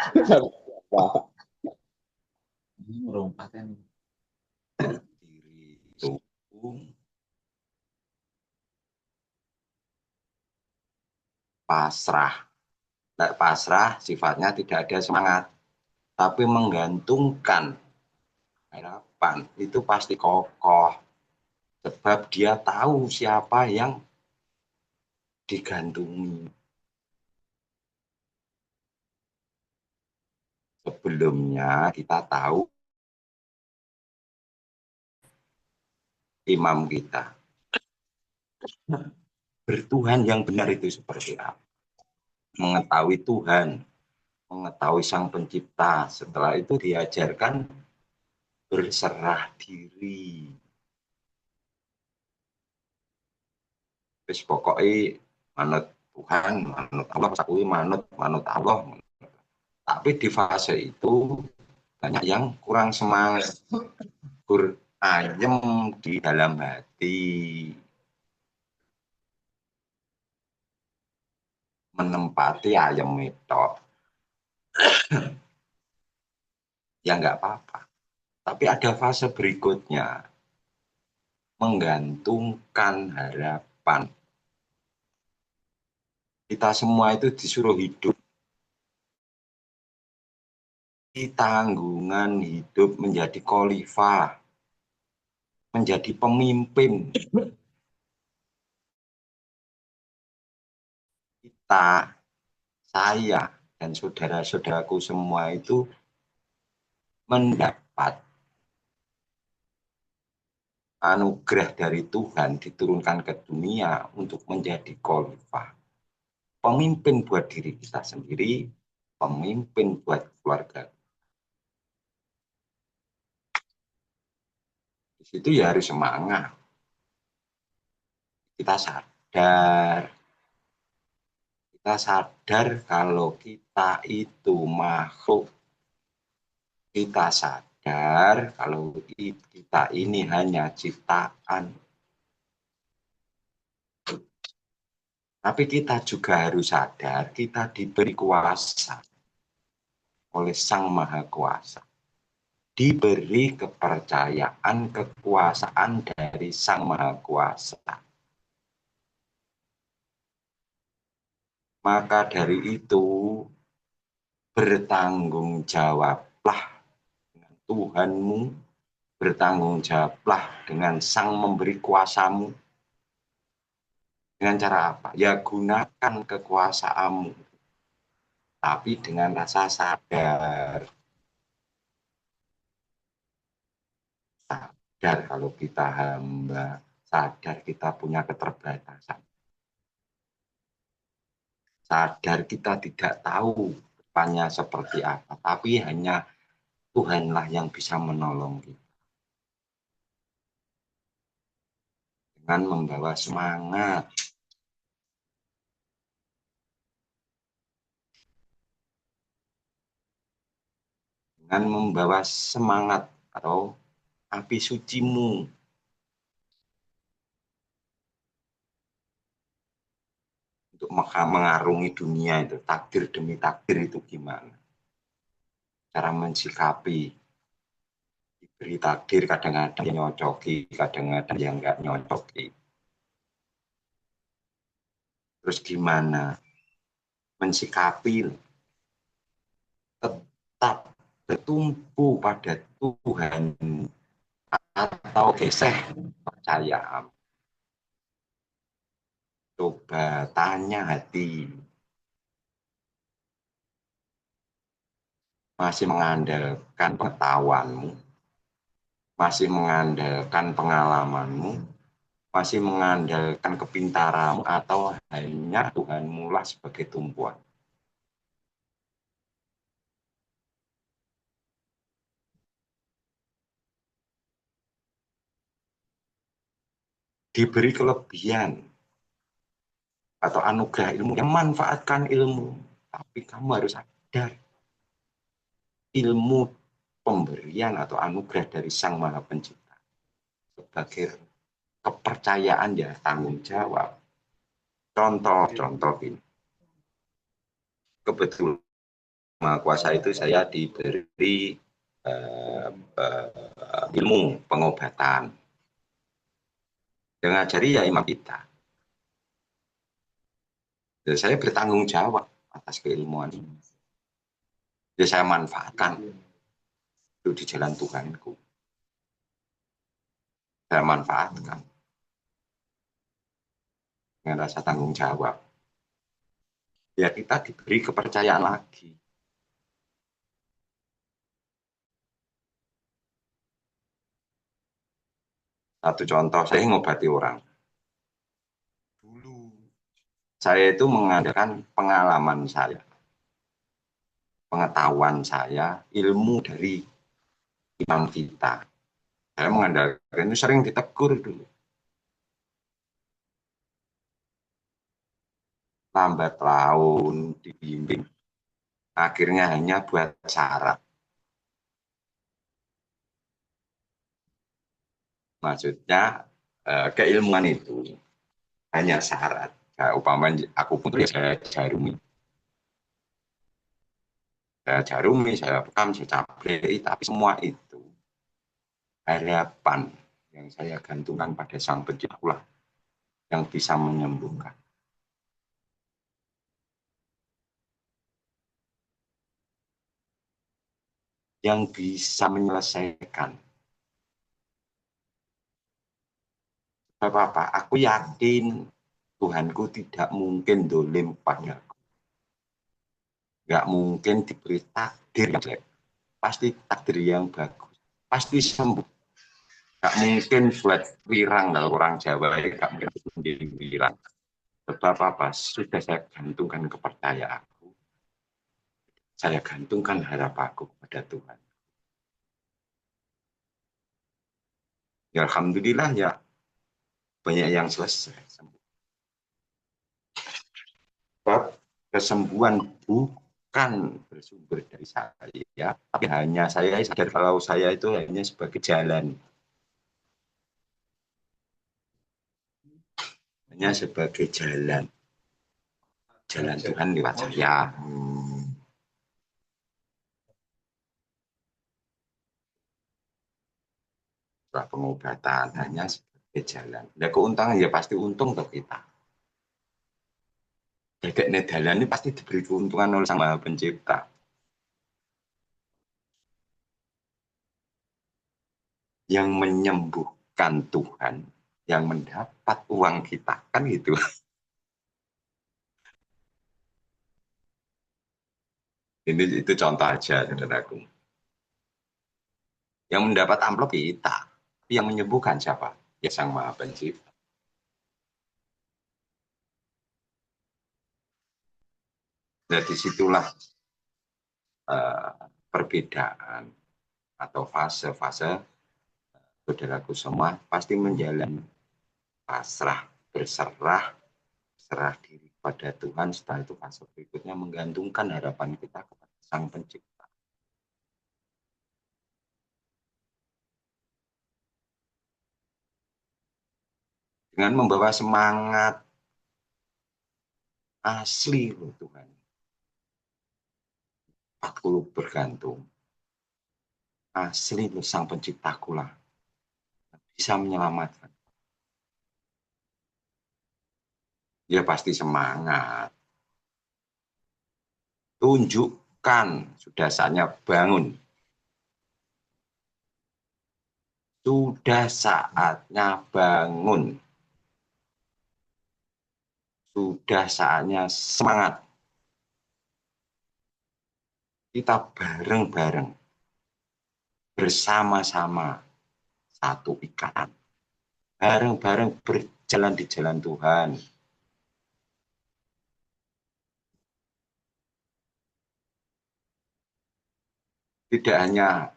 diri itu pasrah. Pasrah sifatnya tidak ada semangat, tapi menggantungkan harapan itu pasti kokoh, sebab dia tahu siapa yang digantungi. Sebelumnya kita tahu imam kita, bertuhan yang benar itu seperti apa, mengetahui Tuhan, mengetahui Sang Pencipta. Setelah itu diajarkan berserah diri. Terus pokoknya manut Tuhan, manut Allah, sakui manut Allah. Tapi di fase itu banyak yang kurang semangat, ayem di dalam hati, menempati ayam itu, ya nggak apa-apa. Tapi ada fase berikutnya, menggantungkan harapan. Kita semua itu disuruh hidup. Tanggungan hidup menjadi khalifah, menjadi pemimpin. Kita, saya, dan saudara-saudaraku semua itu mendapat anugerah dari Tuhan diturunkan ke dunia untuk menjadi khalifah. Pemimpin buat diri kita sendiri, pemimpin buat keluarga. Di situ ya harus semangat. Kita sadar kalau kita itu makhluk. Kita sadar kalau kita ini hanya ciptaan. Tapi kita juga harus sadar kita diberi kuasa oleh Sang Maha Kuasa. Diberi kepercayaan, kekuasaan dari Sang Maha Kuasa. Maka dari itu, bertanggung jawablah dengan Tuhanmu, bertanggung jawablah dengan Sang Memberi kuasamu. Dengan cara apa? Ya gunakan kekuasaanmu, tapi dengan rasa sadar. Sadar kalau kita hamba, sadar kita punya keterbatasan. Sadar kita tidak tahu depannya seperti apa, tapi hanya Tuhanlah yang bisa menolong kita. Dengan membawa semangat. Dengan membawa semangat atau api sucimu. Untuk mengarungi dunia itu, takdir demi takdir itu gimana? Cara mensikapi. Diberi takdir kadang-kadang nyocoki, kadang-kadang yang nggak nyocoki. Terus gimana? Mensikapi. Tetap bertumpu pada Tuhan atau geseh percaya. Coba tanya hati. Masih mengandalkan pengetahuanmu, masih mengandalkan pengalamanmu, masih mengandalkan kepintaranmu, atau hanya Tuhanmu lah sebagai tumpuan. Diberi kelebihan atau anugerah ilmu, yang manfaatkan ilmu, tapi kamu harus sadar ilmu pemberian atau anugerah dari Sang Maha Pencipta sebagai kepercayaan ya tanggung jawab. Contoh ini, kebetulan Maha Kuasa itu saya diberi ilmu pengobatan yang ngajari ya imam kita. Jadi saya bertanggung jawab atas keilmuan ini. Jadi saya manfaatkan itu di jalan Tuhanku. Saya manfaatkan dengan rasa tanggung jawab. Ya kita diberi kepercayaan lagi. Satu contoh, saya ngobati orang. Dulu saya itu mengandalkan pengalaman saya, pengetahuan saya, ilmu dari imam kita. Saya mengandalkan itu sering ditegur dulu. Lambat laun dibimbing. Akhirnya hanya buat syarat. Maksudnya keilmuan itu hanya syarat. Umpamanya aku pun ya saya jarumi. Saya pekam, saya caplei, tapi semua itu harapan yang saya gantungkan pada Sang Pencipta lah yang bisa menyembuhkan. Yang bisa menyelesaikan. Bapak, aku yakin Tuhanku tidak mungkin dolim padaku. Nggak mungkin diberi takdir yang jelek. Pasti takdir yang bagus. Pasti sembuh. Nggak mungkin buat wirang, kalau orang Jawa nggak mungkin menjadi wirang. Sebab apa? Sudah saya gantungkan kepercayaanku. Saya gantungkan harapanku kepada Tuhan. Ya Alhamdulillah ya banyak yang selesai. Sebab kesembuhan bukan bersumber dari saya, tapi hanya saya sadar kalau saya itu hanya sebagai jalan. Hanya sebagai jalan. Jalan Tuhan lewat saya. Setelah pengobatan hanya sebagai jalan. Nah, keuntungan ya pasti untung untuk kita. Jadi nedalan ini pasti diberi keuntungan oleh Sang Maha Pencipta. Yang menyembuhkan Tuhan, yang mendapat uang kita, kan gitu. Itu contoh aja, saudaraku. Yang mendapat amplop kita, tapi yang menyembuhkan siapa? Ya Sang Maha Pencipta. Nah, disitulah perbedaan atau fase-fase saudaraku semua pasti menjalani pasrah, berserah diri pada Tuhan. Setelah itu fase berikutnya menggantungkan harapan kita kepada Sang Pencipta. Dengan membawa semangat asli loh Tuhan. Aku bergantung. Asli loh Sang Penciptaku lah. Bisa menyelamatkan. Ya pasti semangat. Tunjukkan sudah saatnya bangun. Sudah saatnya bangun. Sudah saatnya semangat. Kita bareng-bareng. Bersama-sama. Satu ikatan. Bareng-bareng berjalan di jalan Tuhan. Tidak hanya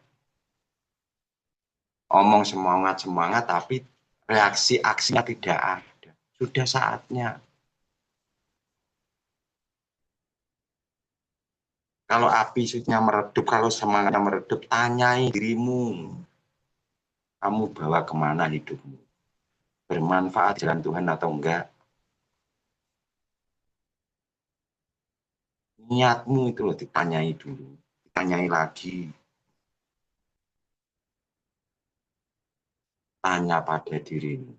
omong semangat-semangat, tapi reaksi aksinya tidak ada. Sudah saatnya. Kalau api sudah meredup, kalau semangatnya meredup, tanyai dirimu. Kamu bawa kemana hidupmu? Bermanfaat jalan Tuhan atau enggak? Niatmu itu loh ditanyai dulu. Ditanyai lagi. Tanya pada dirimu.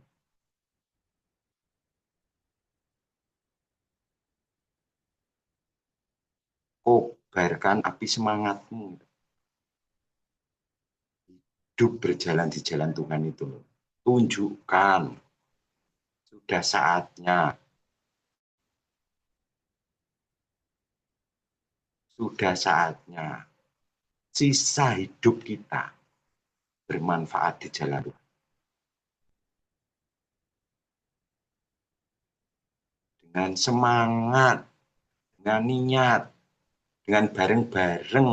Kobarkan api semangatmu. Hidup berjalan di jalan Tuhan itu loh. Tunjukkan. Sudah saatnya. Sudah saatnya. Sisa hidup kita bermanfaat di jalan Tuhan. Dengan semangat, dengan niat, dengan bareng-bareng,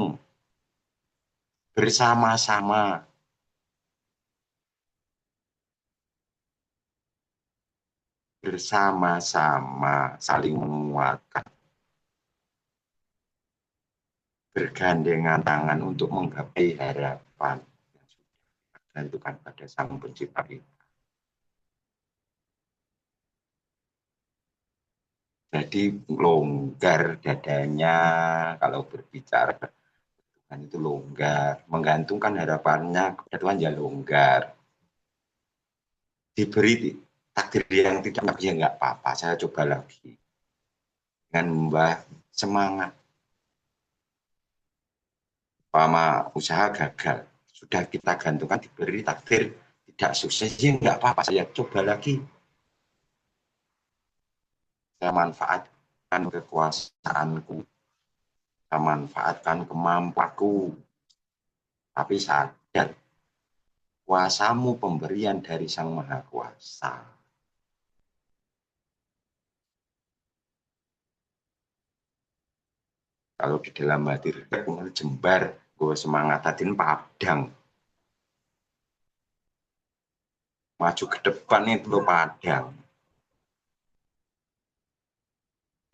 bersama-sama. Bersama-sama saling menguatkan. Bergandengan tangan untuk menggapai harapan yang sudah kita menentukan pada Sang Pencipta kita. Jadi longgar dadanya kalau berbicara Tuhan itu longgar, menggantungkan harapannya kepada Tuhan ya longgar. Diberi takdir yang tidak ya nggak apa-apa, saya coba lagi dengan Mbah semangat. Pama usaha gagal, sudah kita gantungkan diberi takdir tidak sukses ya nggak apa-apa, saya coba lagi. Saya manfaatkan kekuasaanku, saya manfaatkan kemampuanku, tapi sadar kuasamu pemberian dari Sang Maha Kuasa. Kalau di dalam hati kemudian jembar, gue semangat hati padang. Maju ke depan itu lo padang.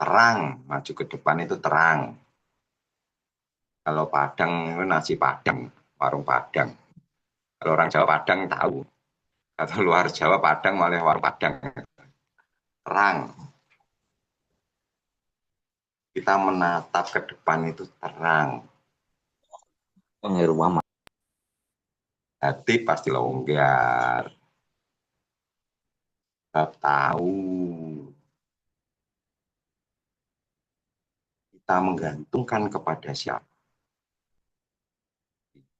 Terang, maju ke depan itu terang. Kalau Padang itu nasi Padang, warung Padang. Kalau orang Jawa Padang tahu. Atau luar Jawa Padang malah warung Padang. Terang. Kita menatap ke depan itu terang. Hati pasti longgar. Bab tahu. Kita menggantungkan kepada siapa?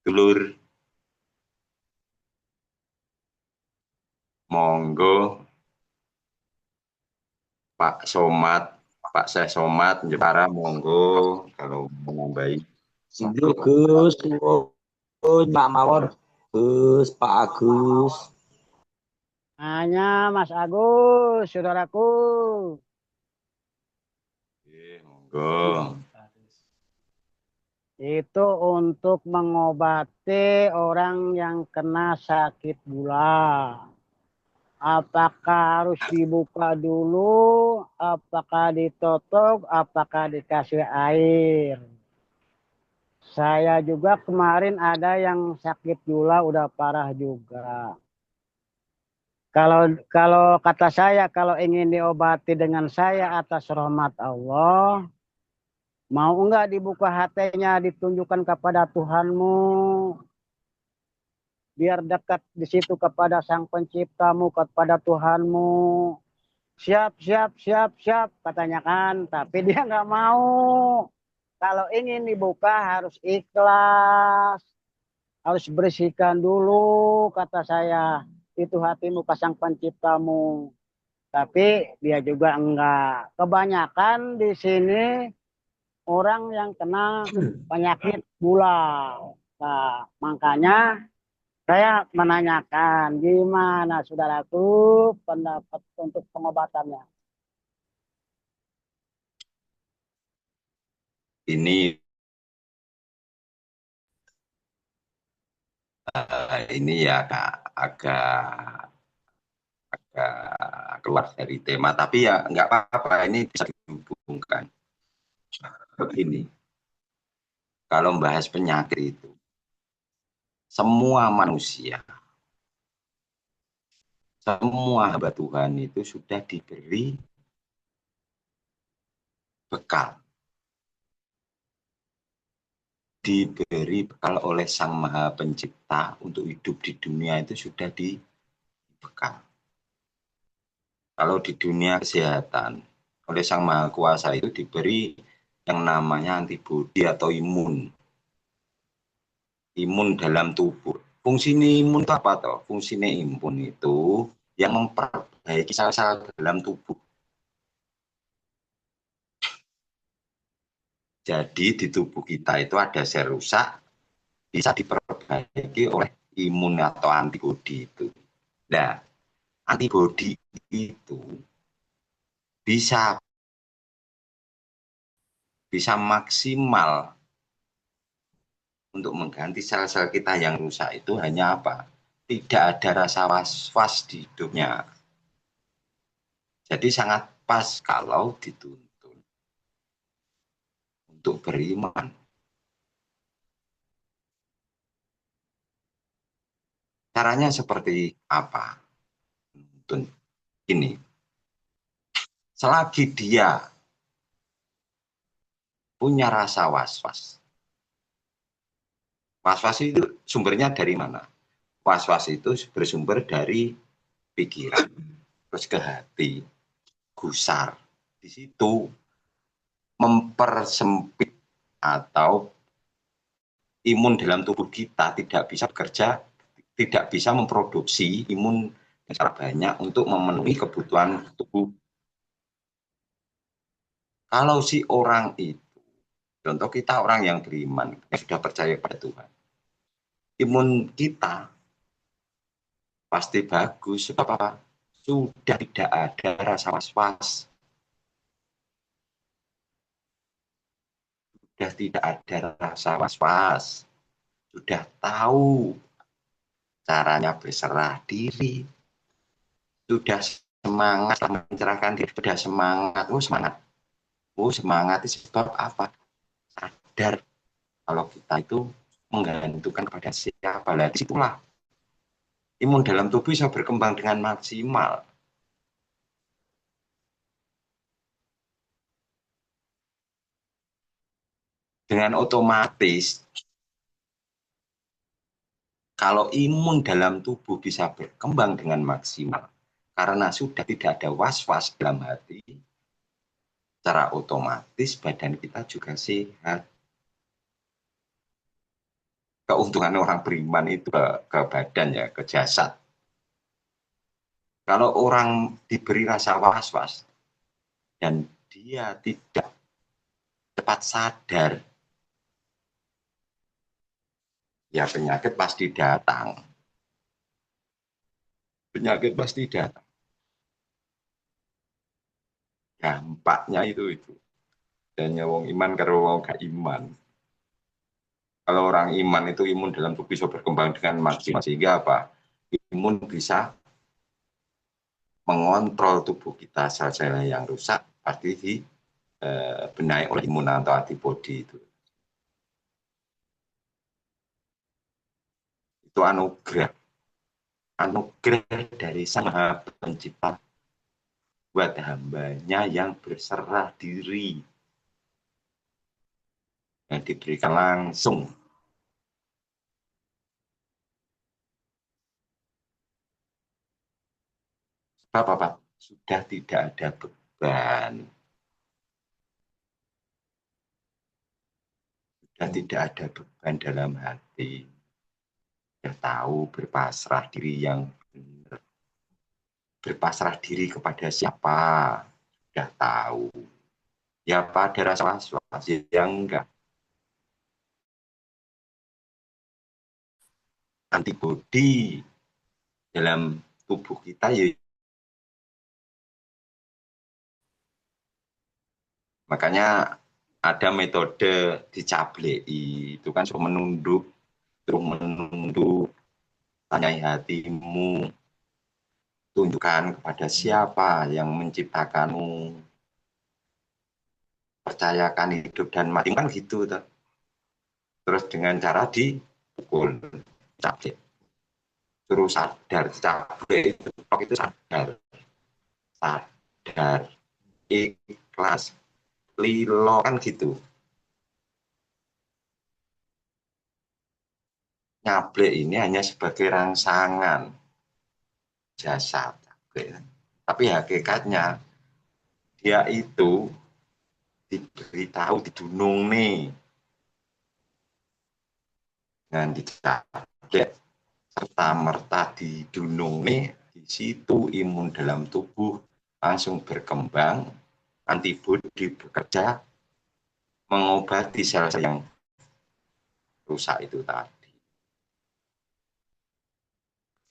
Dulur, monggo Pak Somad, Pak Syekh Somad, Jepara monggo kalau menambahi. Singgo Gus, Pak Mawar, Gus, Pak Agus. Hanya Mas Agus, saudaraku. Monggo. Itu untuk mengobati orang yang kena sakit gula. Apakah harus dibuka dulu, apakah ditutup, apakah dikasih air. Saya juga kemarin ada yang sakit gula udah parah juga. Kalau kata saya, kalau ingin diobati dengan saya atas rahmat Allah, mau enggak dibuka hatinya, ditunjukkan kepada Tuhanmu, biar dekat di situ kepada Sang Penciptamu, kepada Tuhanmu. Siap, siap, siap, siap, katanya kan. Tapi dia nggak mau. Kalau ingin dibuka harus ikhlas. Harus bersihkan dulu, kata saya. Itu hatimu ke Sang Penciptamu. Tapi dia juga enggak. Kebanyakan di sini orang yang kena penyakit gula. Nah, makanya saya menanyakan gimana saudaraku pendapat untuk pengobatannya. Ini ya agak keluar dari tema, tapi ya nggak apa-apa, ini bisa dihubungkan. Begini, kalau membahas penyakit itu, semua manusia, semua hamba Tuhan itu sudah diberi bekal. Diberi bekal oleh Sang Maha Pencipta untuk hidup di dunia itu sudah dibekal. Kalau di dunia kesehatan, oleh Sang Maha Kuasa itu diberi yang namanya antibodi atau imun. Imun dalam tubuh. Fungsinya imun itu apa toh? Fungsinya imun itu yang memperbaiki sel-sel dalam tubuh. Jadi di tubuh kita itu ada sel rusak, bisa diperbaiki oleh imun atau antibodi itu. Nah, antibodi itu bisa maksimal untuk mengganti sel-sel kita yang rusak itu hanya apa? Tidak ada rasa was-was di hidupnya. Jadi sangat pas kalau dituntun untuk beriman. Caranya seperti apa? Ini, selagi dia punya rasa was-was. Was-was itu sumbernya dari mana? Was-was itu bersumber dari pikiran, terus ke hati, gusar. Di situ mempersempit atau imun dalam tubuh kita tidak bisa bekerja, tidak bisa memproduksi imun secara banyak untuk memenuhi kebutuhan tubuh. Kalau si orang itu, contoh kita orang yang beriman, yang sudah percaya pada Tuhan, imun kita pasti bagus. Sebab apa? Sudah tidak ada rasa was-was. Sudah tidak ada rasa was-was. Sudah tahu caranya berserah diri. Sudah semangat mencerahkan diri, sudah semangat. Semangat. Semangat itu sebab apa? Sadar kalau kita itu menggantungkan kepada siapa. Lah disitulah imun dalam tubuh bisa berkembang dengan maksimal. Dengan otomatis, kalau imun dalam tubuh bisa berkembang dengan maksimal, karena sudah tidak ada was-was dalam hati, secara otomatis badan kita juga sehat. Keuntungan orang beriman itu ke badan ya, ke jasad. Kalau orang diberi rasa was-was dan dia tidak cepat sadar, ya penyakit pasti datang. Penyakit pasti datang. Dampaknya itu. Dan wong iman karo wong gak iman. Kalau orang iman itu imun dalam tubuh bisa berkembang dengan maksimal, sehingga apa? Imun bisa mengontrol tubuh kita, sel-sel yang rusak pasti dibenahi oleh imun atau antibodi itu. Itu anugerah dari Sang Maha Pencipta buat hambanya yang berserah diri. Yang diberikan langsung. Apa? Sudah tidak ada beban. Sudah tidak ada beban dalam hati. Sudah tahu berpasrah diri yang benar. Berpasrah diri kepada siapa? Sudah tahu. Ya pada rasa was-was yang enggak. Antibodi dalam tubuh kita ya. Makanya ada metode dicablei, itu kan suruh menunduk, tanyai hatimu, tunjukkan kepada siapa yang menciptakanmu, percayakan hidup dan mati, kan gitu. Terus dengan cara dipukul, cablek, suruh sadar, cablek itu sadar, ikhlas, lilo, kan gitu. Nyablek ini hanya sebagai rangsangan jasad, tapi hakikatnya dia itu diberitahu, didunung nih dengan dicablek serta merta didunung nih, di situ imun dalam tubuh langsung berkembang, antibodi bekerja mengobati sel-sel yang rusak itu tadi.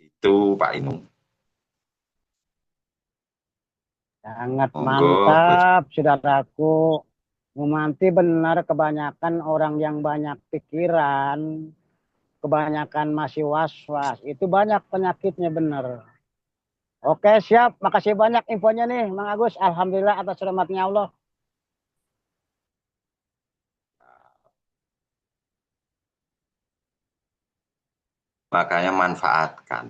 Itu Pak Inung. Sangat mantap, saudaraku. Mumanti benar, kebanyakan orang yang banyak pikiran, kebanyakan masih was-was, itu banyak penyakitnya benar. Oke, siap. Makasih banyak infonya nih, Mang Agus. Alhamdulillah atas rahmatnya Allah. Makanya manfaatkan.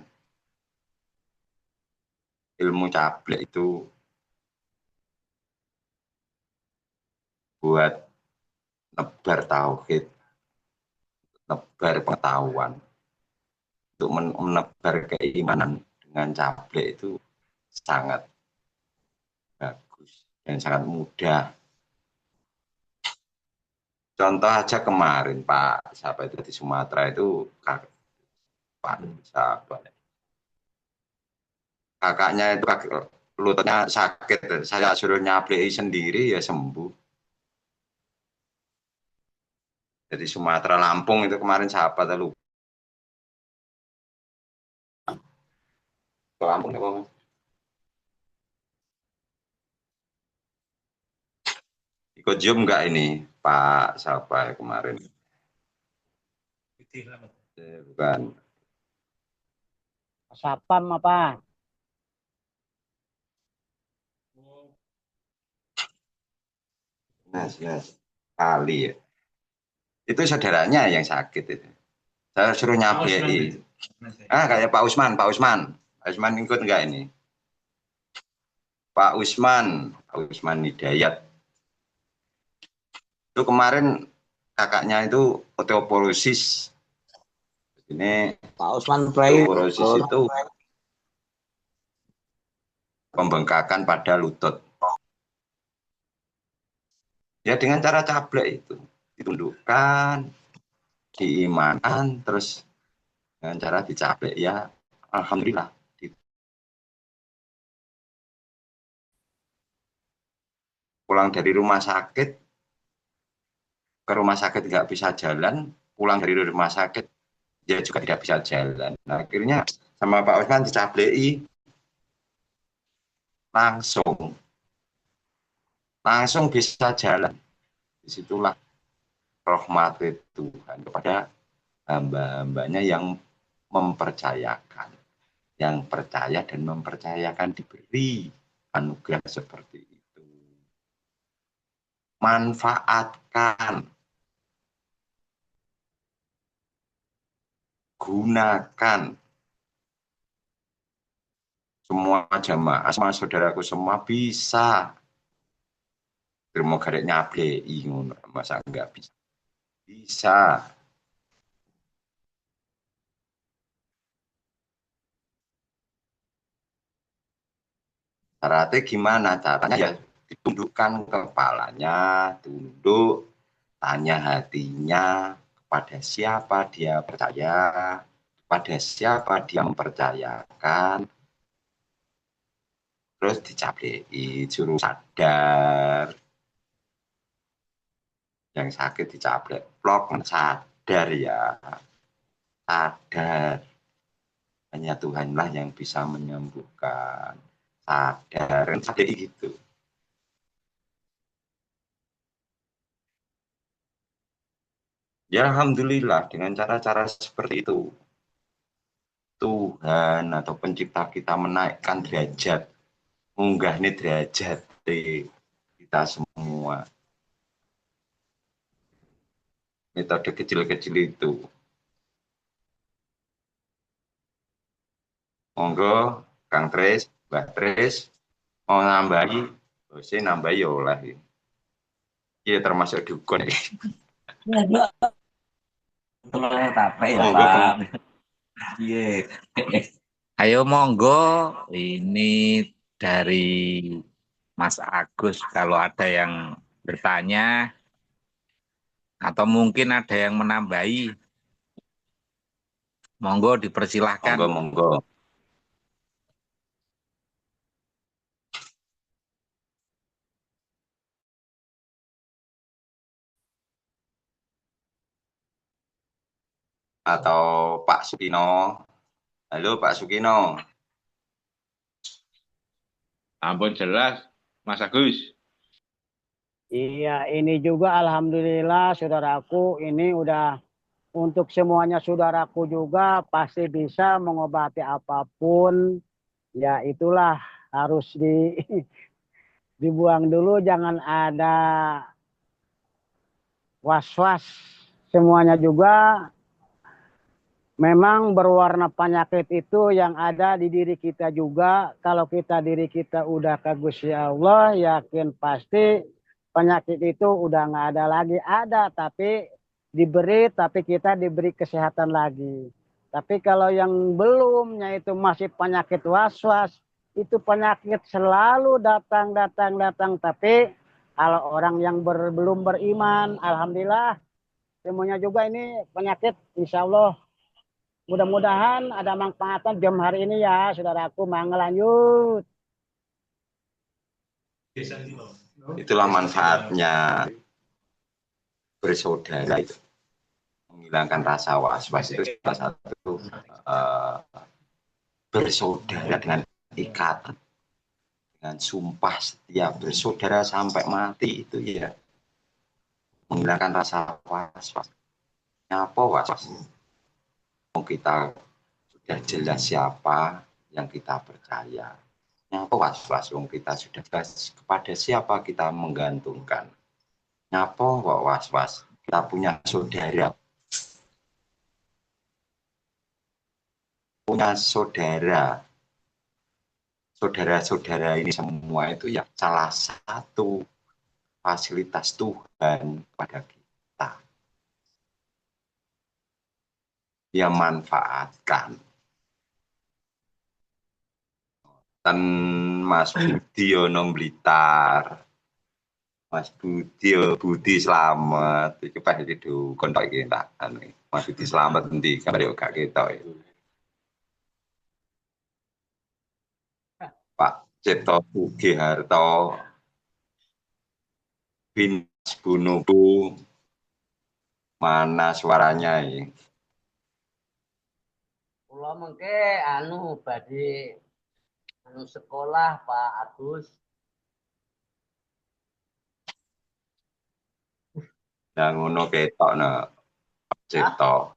Ilmu cablek itu buat nebar tauhid, nebar pengetahuan, untuk menebar keimanan dengan cablek itu sangat bagus dan sangat mudah. Contoh aja kemarin Pak, siapa itu di Sumatera itu Pak siapa? Kakaknya itu lututnya sakit, saya suruh nyablei sendiri ya sembuh. Jadi Sumatera, Lampung itu kemarin siapa tuh? Ke Lampung ya Bang. Ikut Zoom enggak ini Pak siapa ya kemarin? Bukan. Sapam apa? Nah, kali ya. Itu saudaranya yang sakit itu. Saya suruh nyablei. Kayak Pak Usman. Pak Usman ikut enggak ini? Pak Usman Hidayat. Itu kemarin kakaknya itu osteoporosis. Ini Pak Usman Prai. osteoporosis itu pembengkakan pada lutut. Ya dengan cara cablek itu. Ditundukkan, diimankan, terus dengan cara dicablek ya alhamdulillah. Pulang dari rumah sakit, ke rumah sakit nggak bisa jalan, pulang dari rumah sakit dia juga tidak bisa jalan. Nah, akhirnya sama Pak Usman dicablei langsung bisa jalan. Disitulah rahmat Tuhan kepada hamba-hambanya yang mempercayakan, yang percaya dan mempercayakan diberi anugerah seperti itu. Manfaatkan, gunakan. Semua jamaah, semua saudaraku semua bisa. Mau garek nyablei ngono, masa enggak bisa? Bisa. Syaratnya gimana? Caranya ya ditundukkan kepalanya, tunduk, tanya hatinya, kepada siapa dia percaya, kepada siapa dia mempercayakan, terus dicablei, suruh sadar. Yang sakit dicablek, plok, sadar ya, sadar. Hanya Tuhanlah yang bisa menyembuhkan. Sadar, kan sadar gitu. Ya Alhamdulillah dengan cara-cara seperti itu Tuhan atau pencipta kita menaikkan derajat, munggah nih derajat kita semua. Metode kecil-kecil itu. Monggo Kang Tris, Mbak Tris mau nambahi, saya nambahi oleh. Iya termasuk dukun. Iya. Ayo monggo, ini dari Mas Agus kalau ada yang bertanya atau mungkin ada yang menambahi, monggo dipersilahkan. Monggo. Atau Pak Sukino. Halo Pak Sukino. Ampun jelas, Mas Agus. Iya, ini juga alhamdulillah saudaraku, ini udah untuk semuanya saudaraku juga pasti bisa mengobati apapun. Ya itulah harus dibuang dulu, jangan ada was-was. Semuanya juga memang berwarna penyakit itu yang ada di diri kita juga. Kalau diri kita udah ke Gusti Allah, yakin pasti penyakit itu udah nggak ada lagi. Ada, tapi tapi kita diberi kesehatan lagi. Tapi kalau yang belumnya itu masih penyakit was-was, itu penyakit selalu datang, datang, datang. Tapi kalau orang yang belum beriman, alhamdulillah, semuanya juga ini penyakit, insya Allah. Mudah-mudahan ada manfaatan jam hari ini ya, saudaraku. Mangga lanjut. Itulah manfaatnya bersaudara itu. Menghilangkan rasa was-was itu salah satu bersaudara dengan ikatan. Dengan sumpah setia bersaudara sampai mati itu ya. Menghilangkan rasa was-was. Apa was-was? Kita sudah jelas siapa yang kita percaya. Nyapa was-was, kita sudah jelas kepada siapa kita menggantungkan. Nyapa was-was, kita punya saudara. Punya saudara. Saudara-saudara ini semua itu ya salah satu fasilitas Tuhan pada kita. Dia manfaatkan. Dan Mas Budi ono Blitar. Mas Budi selamat. Iki pas itu kontak kita. Mas Budi selamat nanti kabar gak kita. Pak Cipto Sugiharto bin Bunubu, mana suaranya ini? Kula mengke badhe sekolah Pak Agus. Nah ngono ketok Pak Cipto.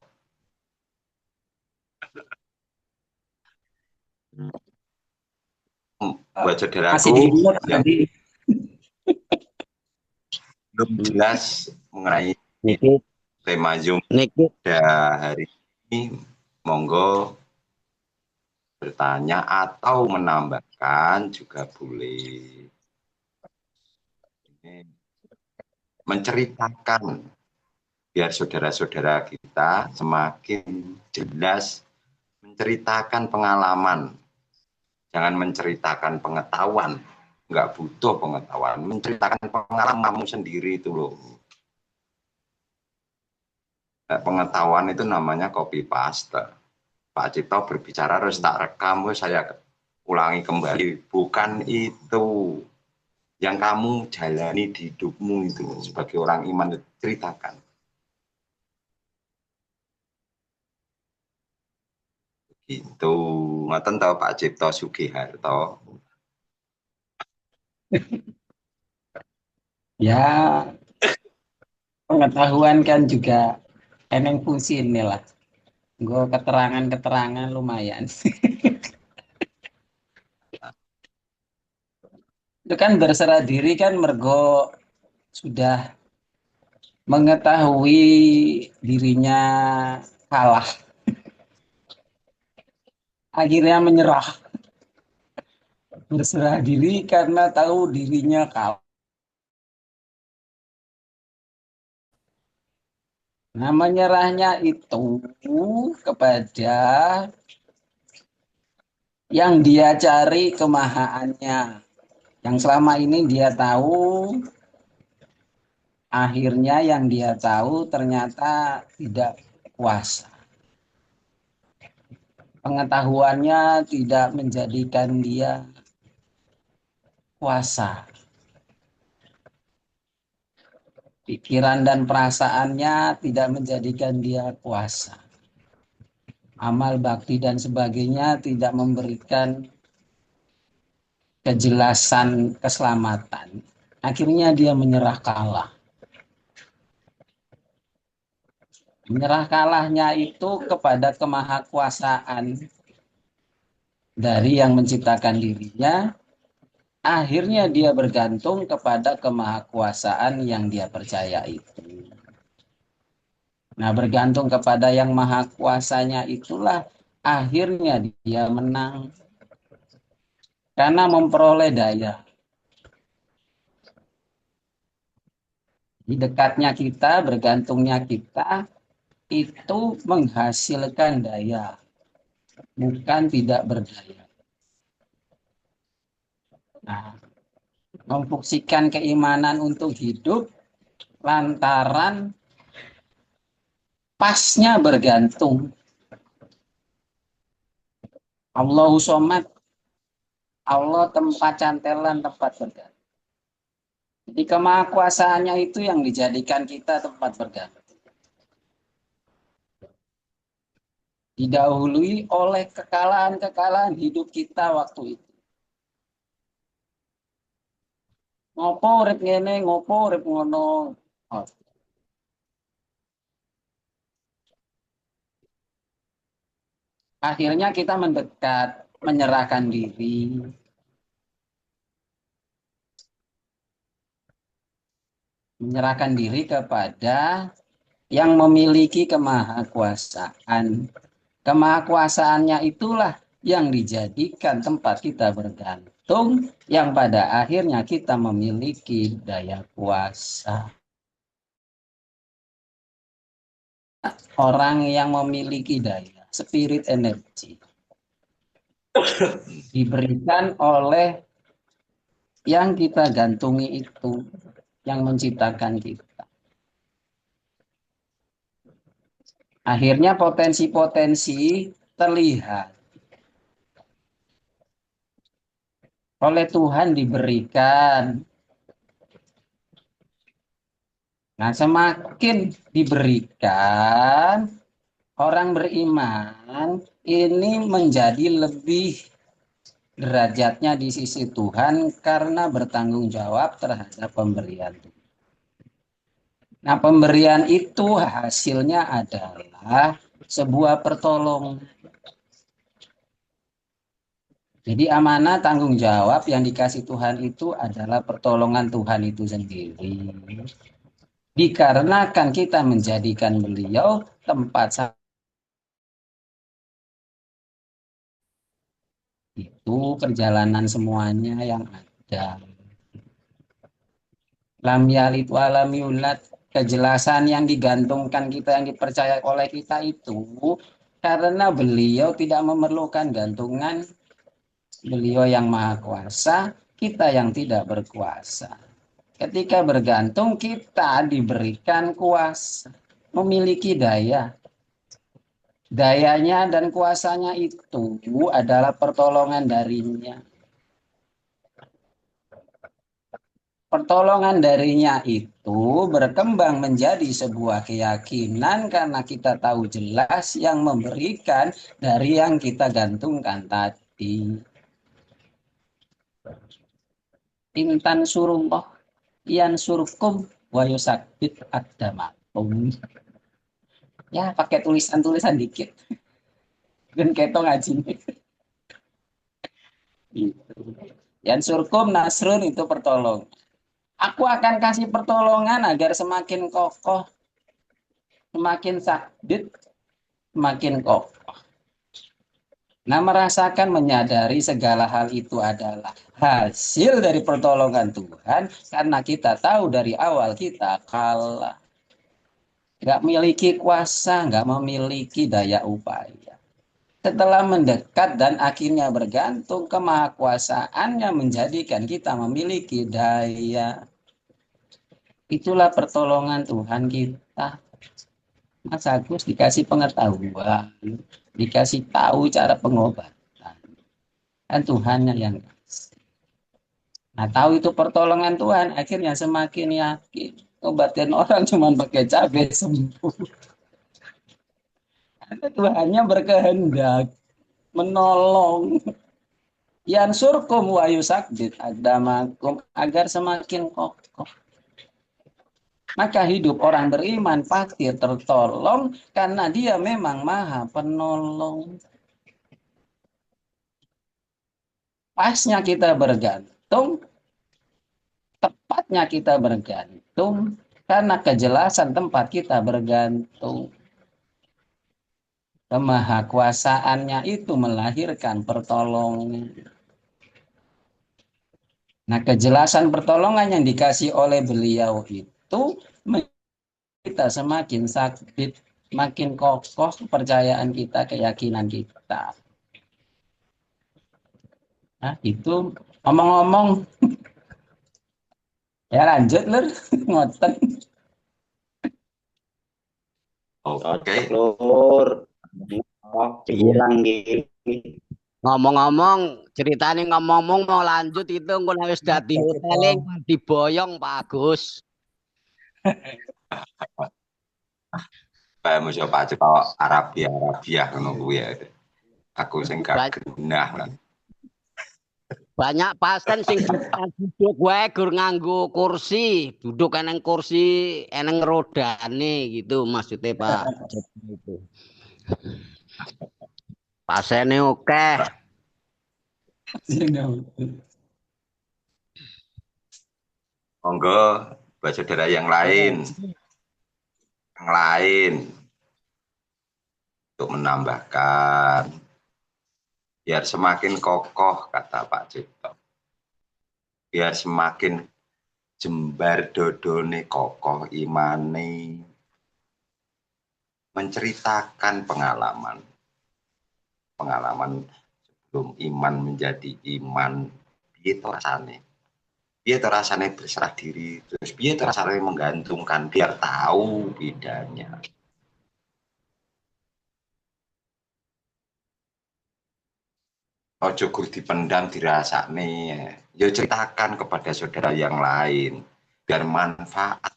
Buat saudaraku yang belum jelas mengenai tema Zoom pada hari ini, monggo bertanya atau menambahkan juga boleh. Menceritakan biar saudara-saudara kita semakin jelas menceritakan pengalaman. Jangan menceritakan pengetahuan, nggak butuh pengetahuan. Menceritakan pengalaman kamu sendiri itu loh. Nah, pengetahuan itu namanya copy paste. Pak Cipto berbicara harus tak rekam, saya ulangi kembali. Bukan itu yang kamu jalani di hidupmu itu sebagai orang iman, ceritakan. Itu ngoten tahu Pak Cipto Sugiharto. Ya, pengetahuan kan juga eneng fungsi inilah. Gue keterangan lumayan. Itu kan berserah diri kan mergo sudah mengetahui dirinya kalah. Akhirnya menyerah. Berserah diri karena tahu dirinya kalah. Nah, menyerahnya itu kepada yang dia cari kemahaannya. Yang selama ini dia tahu, akhirnya yang dia tahu ternyata tidak kuasa. Pengetahuannya tidak menjadikan dia kuasa. Pikiran dan perasaannya tidak menjadikan dia kuasa. Amal bakti dan sebagainya tidak memberikan kejelasan keselamatan. Akhirnya dia menyerah kalah. Menyerah kalahnya itu kepada kemahakuasaan dari yang menciptakan dirinya. Akhirnya dia bergantung kepada kemahakuasaan yang dia percaya itu. Nah, bergantung kepada yang maha kuasanya itulah akhirnya dia menang. Karena memperoleh daya. Di dekatnya kita, bergantungnya kita, itu menghasilkan daya. Bukan tidak berdaya. Nah, memfungsikan keimanan untuk hidup lantaran pasnya bergantung. Allahu somad. Allah tempat cantelan, tempat bergantung. Jadi kemahakuasaannya itu yang dijadikan kita tempat bergantung. Didahului oleh kekalahan-kekalahan hidup kita waktu itu. Ngopo urip ngene, ngopo urip ngono. Oh. Akhirnya kita mendekat, menyerahkan diri. Menyerahkan diri kepada yang memiliki kemahakuasaan. Kemahakuasaannya itulah yang dijadikan tempat kita bergantung, yang pada akhirnya kita memiliki daya kuasa. Orang yang memiliki daya, spirit energi, diberikan oleh yang kita gantungi itu, yang menciptakan kita. Akhirnya potensi-potensi terlihat. Oleh Tuhan diberikan. Nah, semakin diberikan, orang beriman ini menjadi lebih derajatnya di sisi Tuhan karena bertanggung jawab terhadap pemberian. Nah, pemberian itu hasilnya adalah sebuah pertolongan. Jadi amanah tanggung jawab yang dikasih Tuhan itu adalah pertolongan Tuhan itu sendiri. Dikarenakan kita menjadikan beliau tempat itu perjalanan semuanya yang ada. Lam yalid wa lam yulad, kejelasan yang digantungkan kita, yang dipercaya oleh kita itu karena beliau tidak memerlukan gantungan, beliau yang maha kuasa, kita yang tidak berkuasa. Ketika bergantung kita diberikan kuasa, memiliki daya. Dayanya dan kuasanya itu adalah pertolongan darinya. Pertolongan darinya itu berkembang menjadi sebuah keyakinan karena kita tahu jelas yang memberikan dari yang kita gantungkan tadi. Intan surullah yan surkum wa yusabbit aqdamakum. Ya, pakai tulisan-tulisan dikit. Dan keto ngaji. Yan surkum nasrun itu pertolong. Aku akan kasih pertolongan agar semakin kokoh, semakin sabit, semakin kokoh. Nah, merasakan menyadari segala hal itu adalah hasil dari pertolongan Tuhan karena kita tahu dari awal kita kalah. Nggak memiliki kuasa, nggak memiliki daya upaya. Setelah mendekat dan akhirnya bergantung, kemahakuasaannya menjadikan kita memiliki daya. Itulah pertolongan Tuhan kita. Mas Agus dikasih pengetahuan, dikasih tahu cara pengobatan. Dan Tuhannya yang kasih. Nah, tahu itu pertolongan Tuhan, akhirnya semakin yakin. Obatin orang cuma pakai cabai sembuh. Karena Tuhannya berkehendak menolong. Yansurkum wa yusakbit aqdamakum, agar semakin kokoh. Maka hidup orang beriman pasti tertolong karena dia memang maha penolong. Pasnya kita bergantung, tepatnya kita bergantung, Karena kejelasan tempat kita bergantung. Kemahakuasaannya itu melahirkan pertolongan. Nah, kejelasan pertolongan yang dikasih oleh beliau itu kita semakin sakit, makin kokoh kepercayaan kita, keyakinan kita. Nah, itu ngomong-ngomong, ya lanjut lur, ngoten. Oke. Lur. Hilang Ngomong-ngomong, ceritanya ngomong-ngomong mau lanjut itu engko wis dadi hoteling diboyong Pak Agus. Pak mesti Pak Cipto Arabia ngono kuwi ya. Aku sing gak genah lah. Banyak pasien sing duduk wae gur nganggo kursi, duduk eneng kursi, eneng rodane gitu maksudnya Pak. Itu. Pasiennya oke. Monggo buat saudara yang lain. Yang lain untuk menambahkan biar semakin kokoh kata Pak Cipto. Biar semakin jembar dodone kokoh imane menceritakan pengalaman sebelum iman menjadi iman piye to rasane berserah diri, terus piye to rasane menggantungkan, biar tahu bedanya. Ojo gur dipendam dirasakne, ya ceritakan kepada saudara yang lain biar manfaat.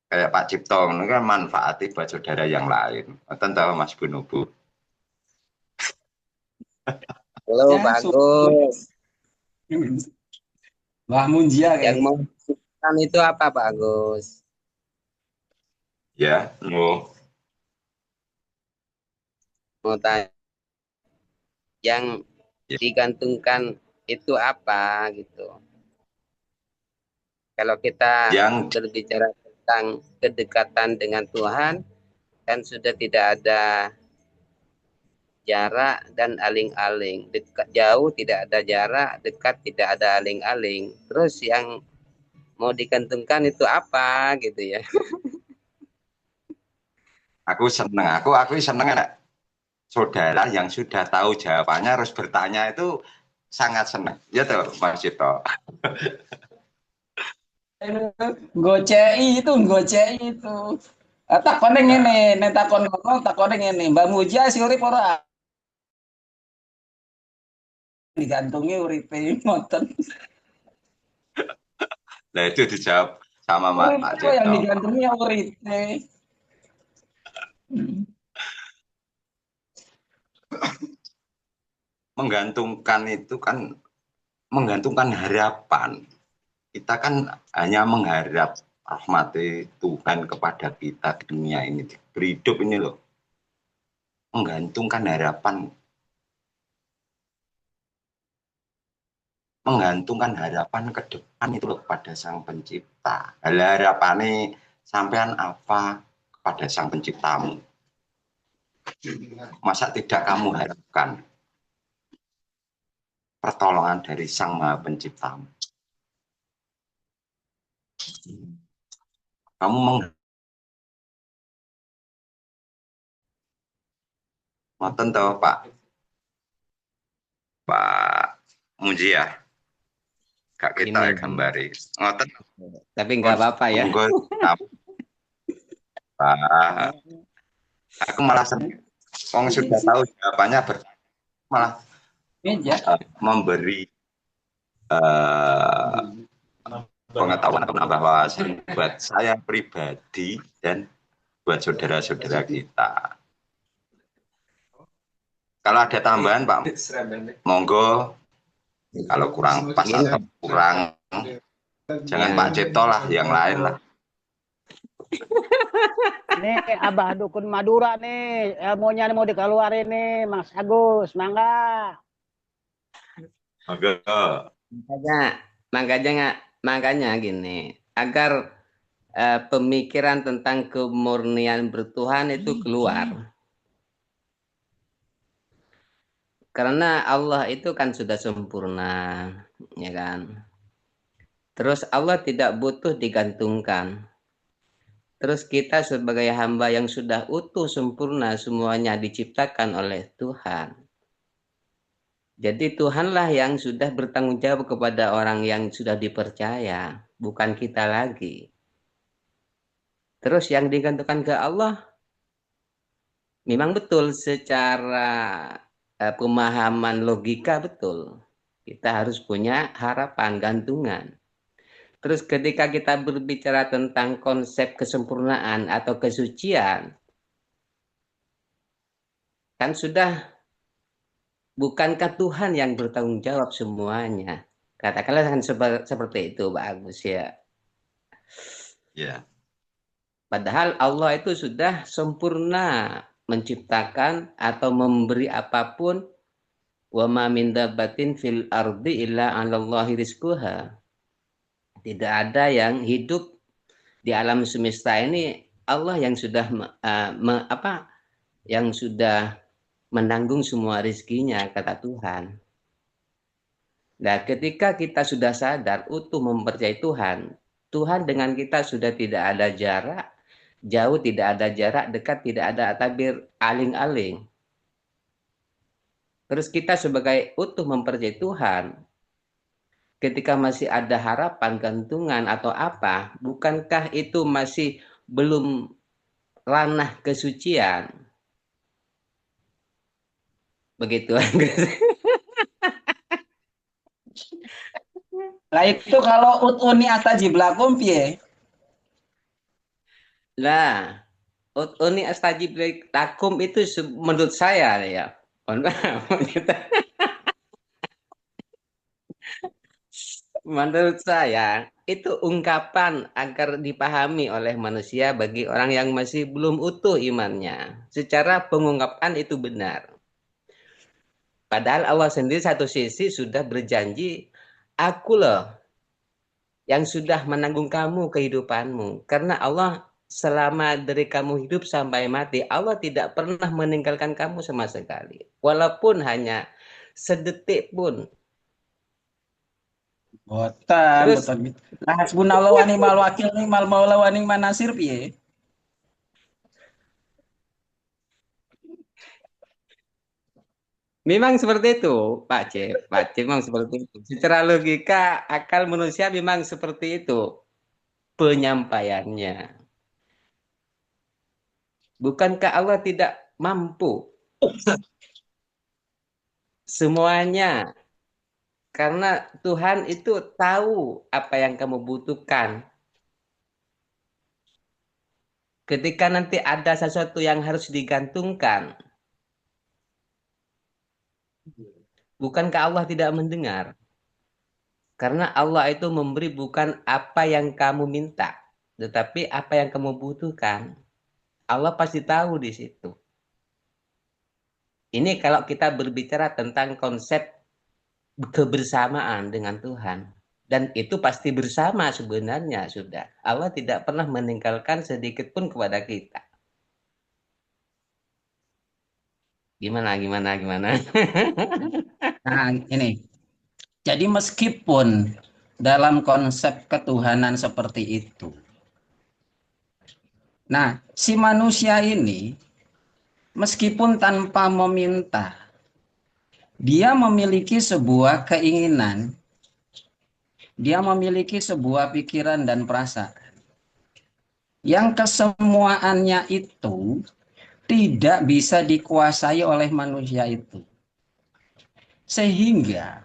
Kayak Pak Cipto itu kan manfaati buat saudara yang lain. Tentu Mas Bunubu. Halo Ya, Pak Agus. Wah Munjia Yang mau diceritakan itu apa Pak Agus? Ya, no. Mau tanya, yang digantungkan itu apa gitu? Kalau kita berbicara tentang kedekatan dengan Tuhan, kan sudah tidak ada jarak dan aling-aling. Dekat jauh tidak ada jarak, dekat tidak ada aling-aling. Terus yang mau digantungkan itu apa gitu ya? Aku seneng anak saudara yang sudah tahu jawabannya harus bertanya, itu sangat senang. Ya tuh Mas Cipto. Gocei itu. Takone ngene, nek takon ngono, takone ngene, Mbak Muja si urip ora? Digantungi uripe ngoten. Nah itu dijawab sama Pak Cipto. Yang digantungi uripe. Menggantungkan itu kan menggantungkan harapan. Kita kan hanya mengharap rahmati Tuhan kepada kita di dunia ini, berhidup ini loh. Menggantungkan harapan. Menggantungkan harapan ke depan itu loh kepada Sang Pencipta. Harapannya sampean apa kepada Sang Penciptamu? Masa tidak kamu harapkan pertolongan dari Sang Maha Penciptamu? Kamu ngoten toh Pak Munjia. Kak kita ya gambari. Ngoten. Tapi nggak apa-apa ya. Pak, aku malah senang. Wong sudah tahu jawabannya malah memberi pengetahuan atau menambah wawasan buat saya pribadi dan buat saudara-saudara kita. Kalau ada tambahan Pak, monggo. Kalau kurang pas atau kurang, jangan Pak Cipto lah, yang lain lah. Nih Abah Dukun Madura nih, ilmunya mau dikeluarin nih, Mas Agus, mangga. Monggo. makanya gini, agar pemikiran tentang kemurnian bertuhan itu keluar. Karena Allah itu kan sudah sempurna, ya kan. Terus Allah tidak butuh digantungkan. Terus kita sebagai hamba yang sudah utuh sempurna, semuanya diciptakan oleh Tuhan. Jadi Tuhanlah yang sudah bertanggung jawab kepada orang yang sudah dipercaya, bukan kita lagi. Terus yang digantungkan ke Allah, memang betul secara pemahaman logika betul. Kita harus punya harapan, gantungan. Terus ketika kita berbicara tentang konsep kesempurnaan atau kesucian, kan sudah bukankah Tuhan yang bertanggung jawab semuanya? Katakanlah kan seperti itu, Pak Agus ya. Ya. Padahal Allah itu sudah sempurna menciptakan atau memberi apapun. Wa ma min dabbatin fil ardi illa 'alallahi rizquha. Tidak ada yang hidup di alam semesta ini, Allah yang sudah yang sudah menanggung semua rizkinya, kata Tuhan. Nah, ketika kita sudah sadar utuh mempercayai Tuhan, Tuhan dengan kita sudah tidak ada jarak, jauh tidak ada jarak, dekat tidak ada tabir aling-aling. Terus kita sebagai utuh mempercayai Tuhan, ketika masih ada harapan, gantungan atau apa, bukankah itu masih belum ranah kesucian? Begitu. Lah itu kalau utuni astajib lakum piye? Lah, utuni astajib lakum itu menurut saya ya. Menurut saya itu ungkapan agar dipahami oleh manusia bagi orang yang masih belum utuh imannya. Secara pengungkapan itu benar. Padahal Allah sendiri satu sisi sudah berjanji, aku loh yang sudah menanggung kamu kehidupanmu. Karena Allah selama dari kamu hidup sampai mati, Allah tidak pernah meninggalkan kamu sama sekali. Walaupun hanya sedetik pun. Boten, boten. Nah, hasbunallahu wa ni'mal wakil, ni'mal maula wa ni'man nasir piye? Memang seperti itu, Pak Cep. Pak Cep memang seperti itu. Secara logika, akal manusia memang seperti itu penyampaiannya. Bukankah Allah tidak mampu semuanya? Karena Tuhan itu tahu apa yang kamu butuhkan. Ketika nanti ada sesuatu yang harus digantungkan, bukankah Allah tidak mendengar? Karena Allah itu memberi bukan apa yang kamu minta, tetapi apa yang kamu butuhkan. Allah pasti tahu di situ. Ini kalau kita berbicara tentang konsep kebersamaan dengan Tuhan. Dan itu pasti bersama sebenarnya sudah. Allah tidak pernah meninggalkan sedikit pun kepada kita. Gimana? Nah, ini. Jadi meskipun dalam konsep ketuhanan seperti itu, nah, si manusia ini meskipun tanpa meminta, dia memiliki sebuah keinginan, dia memiliki sebuah pikiran dan perasaan yang kesemuaannya itu tidak bisa dikuasai oleh manusia itu. Sehingga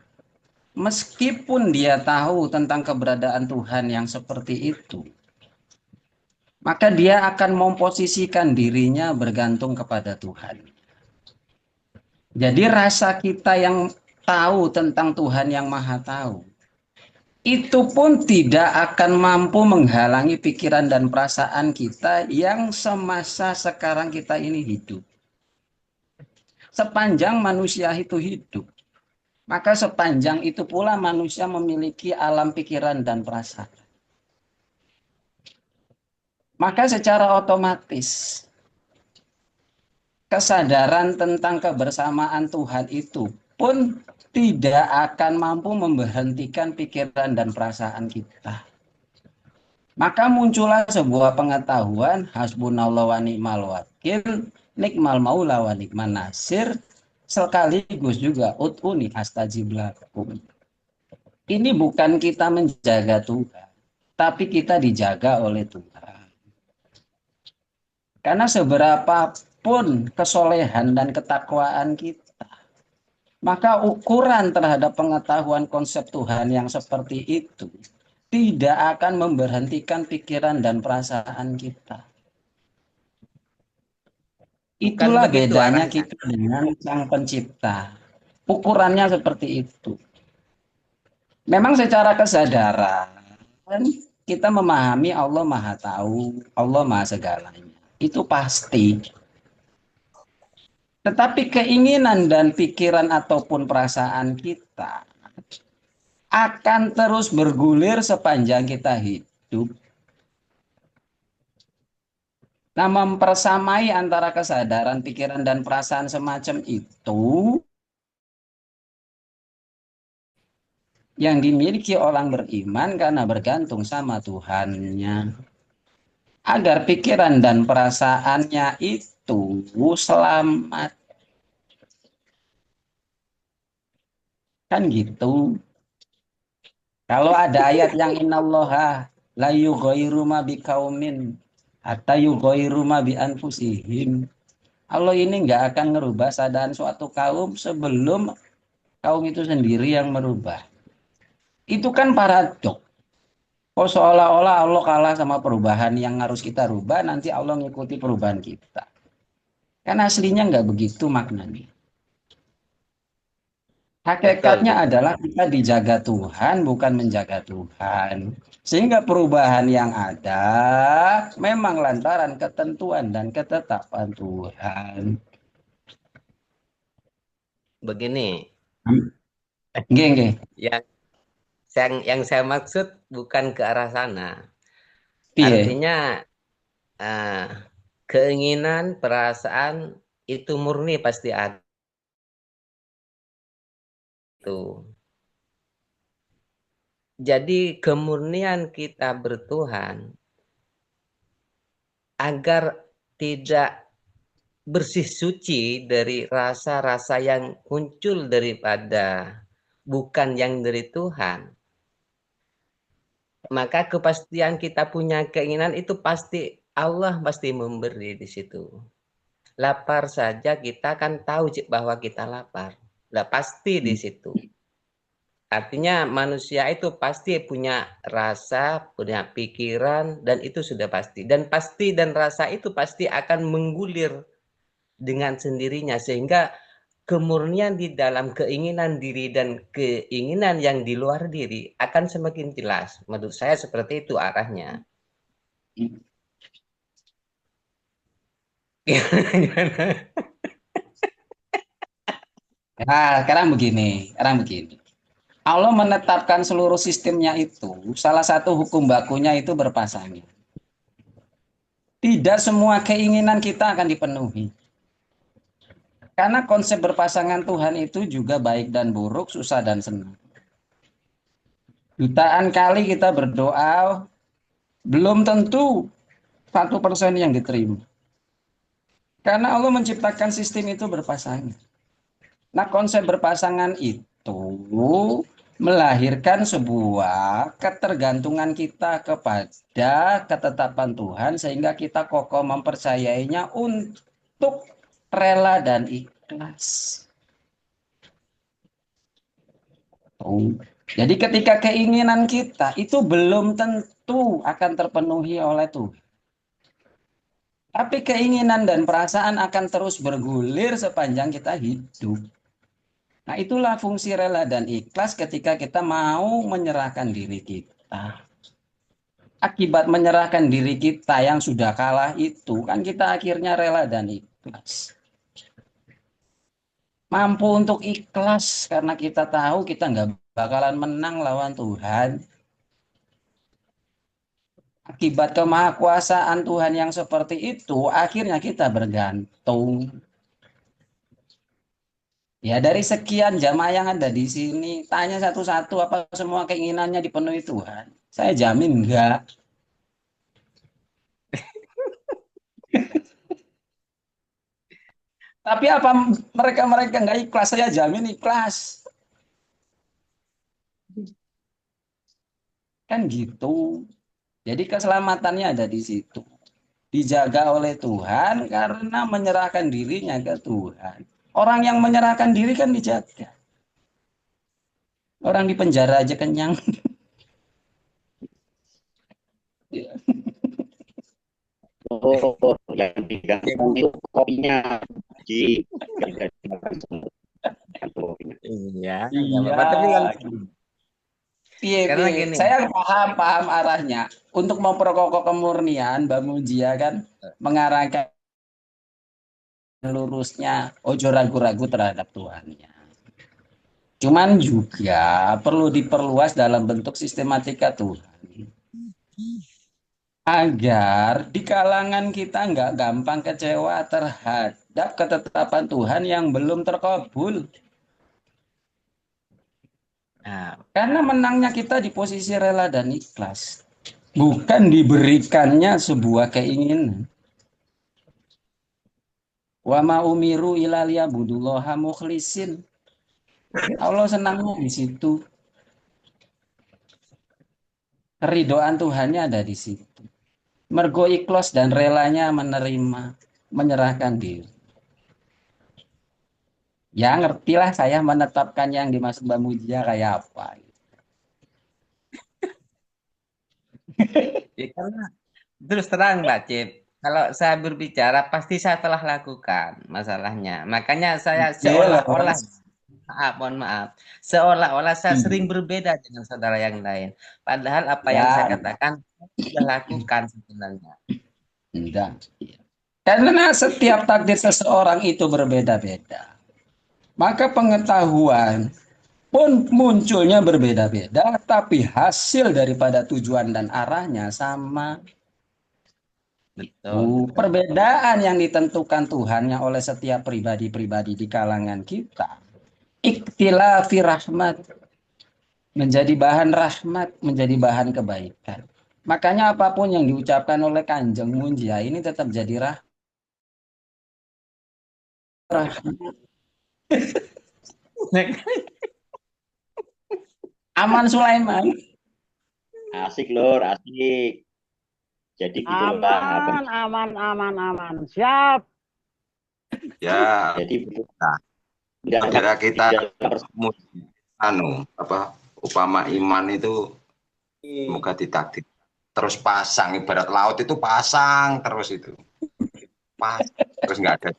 meskipun dia tahu tentang keberadaan Tuhan yang seperti itu, maka dia akan memposisikan dirinya bergantung kepada Tuhan. Jadi rasa kita yang tahu tentang Tuhan yang Maha Tahu, itu pun tidak akan mampu menghalangi pikiran dan perasaan kita yang semasa sekarang kita ini hidup. Sepanjang manusia itu hidup, Maka sepanjang itu pula manusia memiliki alam pikiran dan perasaan. Maka secara otomatis kesadaran tentang kebersamaan Tuhan itu pun tidak akan mampu memberhentikan pikiran dan perasaan kita. Maka muncullah sebuah pengetahuan hasbunallah wa ni'mal wakil, nikmal maula wa nikman nasir, sekaligus juga ut'uni astajib lakum. Ini bukan kita menjaga Tuhan, tapi kita dijaga oleh Tuhan. Karena seberapapun kesolehan dan ketakwaan kita, maka ukuran terhadap pengetahuan konsep Tuhan yang seperti itu tidak akan memberhentikan pikiran dan perasaan kita. Itulah bedanya kita dengan Sang Pencipta. Ukurannya seperti itu. Memang secara kesadaran kita memahami Allah Maha Tahu, Allah Maha Segalanya. Itu pasti. Tetapi keinginan dan pikiran ataupun perasaan kita akan terus bergulir sepanjang kita hidup. Nah, mempersamai antara kesadaran, pikiran, dan perasaan semacam itu yang dimiliki orang beriman karena bergantung sama Tuhannya. Agar pikiran dan perasaannya itu selamat. Kan gitu. Kalau ada ayat yang innallaha la yughayyiru ma biqaumin hatta yughayyiru ma bi anfusihim. Allah ini nggak akan merubah keadaan suatu kaum sebelum kaum itu sendiri yang merubah. Itu kan paradok. Oh, seolah-olah Allah kalah sama perubahan yang harus kita rubah, nanti Allah ngikuti perubahan kita. Kan aslinya nggak begitu maknanya. Hakikatnya adalah kita dijaga Tuhan, bukan menjaga Tuhan. Sehingga perubahan yang ada memang lantaran ketentuan dan ketetapan Tuhan. Begini. Nggih. Yang saya maksud bukan ke arah sana. Artinya keinginan, perasaan itu murni pasti ada. Jadi kemurnian kita bertuhan agar tidak bersih suci dari rasa-rasa yang muncul daripada bukan yang dari Tuhan. Maka kepastian kita punya keinginan itu pasti Allah pasti memberi di situ. Lapar saja kita kan tahu bahwa kita lapar. Lah pasti di situ. Artinya manusia itu pasti punya rasa, punya pikiran, dan itu sudah pasti. Dan pasti dan rasa itu pasti akan menggulir dengan sendirinya. Sehingga kemurnian di dalam keinginan diri dan keinginan yang di luar diri akan semakin jelas. Menurut saya seperti itu arahnya. Nah, sekarang begini. Allah menetapkan seluruh sistemnya itu, salah satu hukum bakunya itu berpasangan. Tidak semua keinginan kita akan dipenuhi. Karena konsep berpasangan Tuhan itu juga baik dan buruk, susah dan senang. Jutaan kali kita berdoa, belum tentu 1% yang diterima. Karena Allah menciptakan sistem itu berpasangan. Nah, konsep berpasangan itu melahirkan sebuah ketergantungan kita kepada ketetapan Tuhan sehingga kita kokoh mempercayainya untuk rela dan ikhlas. Jadi ketika keinginan kita itu belum tentu akan terpenuhi oleh Tuhan. Tapi keinginan dan perasaan akan terus bergulir sepanjang kita hidup. Nah, itulah fungsi rela dan ikhlas ketika kita mau menyerahkan diri kita. Akibat menyerahkan diri kita yang sudah kalah itu, kan kita akhirnya rela dan ikhlas. mampu untuk ikhlas karena kita tahu kita nggak bakalan menang lawan Tuhan. Akibat kemahakuasaan Tuhan yang seperti itu, akhirnya kita bergantung. Ya dari sekian jamaah yang ada di sini, tanya satu-satu apa semua keinginannya dipenuhi Tuhan. Saya jamin enggak. Tapi apa mereka nggak ikhlas? Saya jamin ikhlas. Kan gitu. Jadi keselamatannya ada di situ. Dijaga oleh Tuhan karena menyerahkan dirinya ke Tuhan. Orang yang menyerahkan diri kan dijaga. Orang di penjara aja kenyang. Oh, yang digantung itu kopinya. Ji, Iya, nggak Iya. apa-apa. Tapi kalau Karena Piye, gini. saya paham arahnya. Untuk memperkokoh kemurnian, Mbak Mujia kan mengarahkan lurusnya, ojo ragu-ragu terhadap Tuhannya. Cuman juga perlu diperluas dalam bentuk sistematika Tuhan. Agar di kalangan kita nggak gampang kecewa terhadap ketetapan Tuhan yang belum terkabul. Nah, Karena menangnya kita di posisi rela dan ikhlas. Bukan diberikannya sebuah keinginan. Wa ma umiru ila liyabudullaha mukhlisin. Allah senangnya di situ. Keridoan Tuhannya ada di situ. Mergo ikhlas dan relanya menerima, menyerahkan diri. Ya ngertilah saya menetapkan yang dimaksud Mbak Mujia kayak apa. ya karena terus terang Mbak Cip, kalau saya berbicara pasti saya telah lakukan masalahnya. Makanya saya seolah-olah, mohon maaf, seolah-olah saya sering berbeda dengan saudara yang lain. Padahal apa yang saya katakan sudah lakukan sebenarnya. Enggak. Karena setiap takdir seseorang itu berbeda-beda. Maka pengetahuan pun munculnya berbeda-beda, tapi hasil daripada tujuan dan arahnya sama. Betul. Perbedaan yang ditentukan Tuhannya oleh setiap pribadi-pribadi di kalangan kita. Ikhtilafi rahmat. Menjadi bahan rahmat, menjadi bahan kebaikan. Makanya apapun yang diucapkan oleh Kanjeng Munjia ini tetap jadi rahmat. Aman Sulaiman. Asik lur, asik. Jadi gitu loh Bang. Aman. Siap. Ya, Jadi saudara kita upama iman itu semoga ditakdir terus pasang, ibarat laut itu pasang terus itu. Terus nggak ada.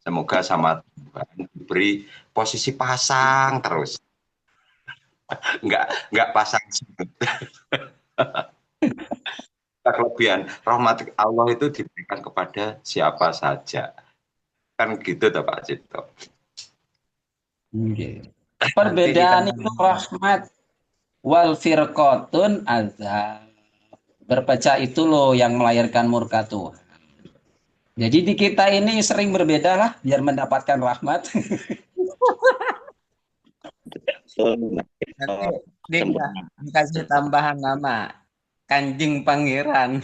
Semoga sama Tuhan diberi posisi pasang terus. Nggak pasang. Kelebihan rahmat Allah itu diberikan kepada siapa saja. Kan gitu toh Pak Cipto. Perbedaan itu rahmat, wal firqatun azab. Berpecah itu loh yang melahirkan murka Tuhan. Jadi di kita ini sering berbeda lah biar mendapatkan rahmat. Nanti dikasih tambahan nama Kanjeng Pangeran.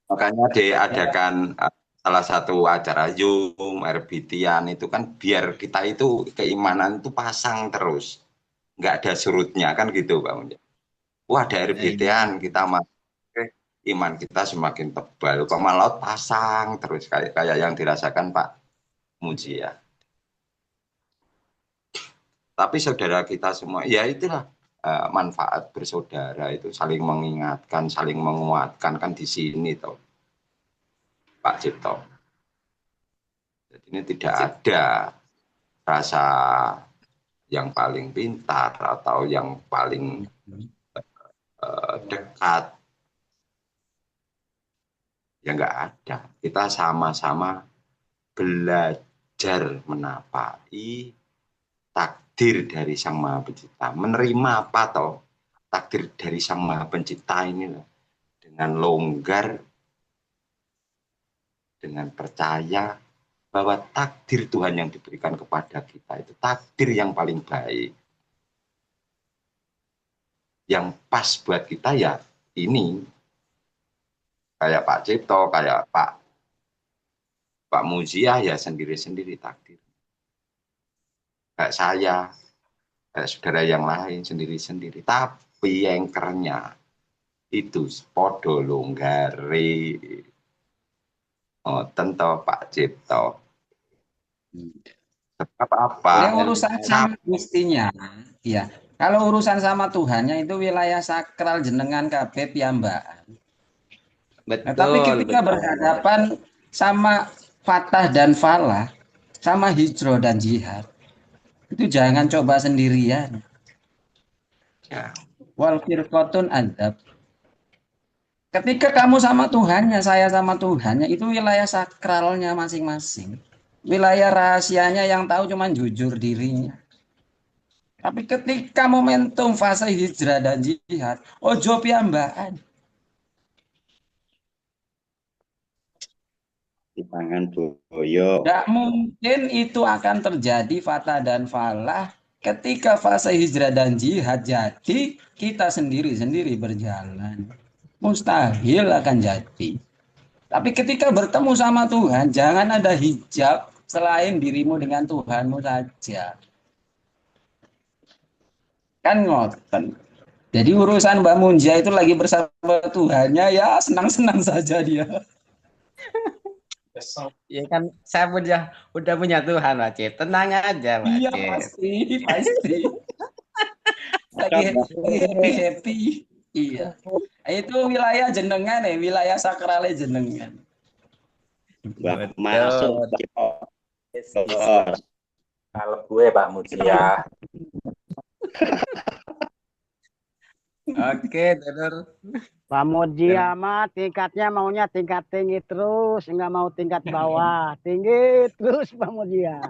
Makanya diadakan salah satu acara Zoom, RBT-an itu kan biar kita itu keimanan itu pasang terus. Nggak ada surutnya kan gitu Pak Munja. Wah ada RBT-an kita iman kita semakin tebal. Upama laut pasang terus kayak yang dirasakan Pak Mujia. Tapi saudara kita semua, ya itulah manfaat bersaudara itu saling mengingatkan, saling menguatkan kan di sini toh, Pak Cipto. Jadi ini tidak ada rasa yang paling pintar atau yang paling dekat. Ya nggak ada. Kita sama-sama belajar menapai takdir dari Sang Maha Pencipta. Menerima apa toh? Takdir dari Sang Maha Pencipta ini loh. Dengan longgar, dengan percaya bahwa takdir Tuhan yang diberikan kepada kita itu takdir yang paling baik. Yang pas buat kita ya ini. Kayak Pak Cipto, kayak Pak Muzia ya sendiri-sendiri takdir. Kayak saya, kayak saudara yang lain sendiri-sendiri. Tapi anchornya itu podo longgare. Oh, tentu Pak Cipto. Apa? Yang urusan sama mestinya, ya. Kalau urusan sama Tuhannya itu wilayah sakral jenengan kabeh piyambak. Betul, Tapi ketika berhadapan sama fatah dan falah, sama hijrah dan jihad, itu jangan coba sendirian. Ya. Wal firqatun adzab. Ketika kamu sama Tuhannya, saya sama Tuhannya, itu wilayah sakralnya masing-masing. Wilayah rahasianya yang tahu cuma jujur dirinya. Tapi ketika momentum fase hijrah dan jihad, ojo piyambakan. Di tangan boyo. Tidak mungkin itu akan terjadi fatah dan falah ketika fase hijrah dan jihad jadi kita sendiri-sendiri berjalan. Mustahil akan jadi. Tapi ketika bertemu sama Tuhan, jangan ada hijab selain dirimu dengan Tuhanmu saja. Kan ngoten. Jadi urusan Mbak Munja itu lagi bersama Tuhannya, ya senang-senang saja dia. Ya kan saya udah punya Tuhan, Pak Cip. Tenang aja, Pak Iya Cip. pasti. Lagi happy. Iya. Itu wilayah jenengan ya, wilayah sakralnya jenengan. Masuk. Kalau gue Pak Mutia. Oke, Donor. Pak Mujia mah tingkatnya maunya tingkat tinggi terus, nggak mau tingkat bawah. Tinggi terus Pak Mujia.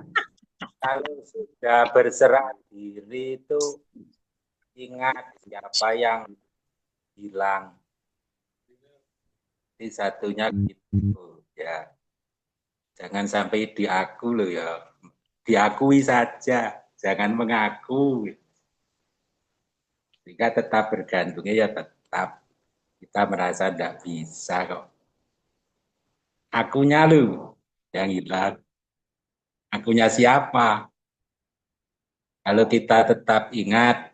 Kalau sudah berserah diri itu ingat siapa yang hilang. Di satunya gitu ya. Jangan sampai diaku loh ya. Diakui saja, jangan mengaku. Jika tetap bergantungnya ya tetap kita merasa tidak bisa kok. Akunya lu yang hilang. Akunya siapa? Kalau kita tetap ingat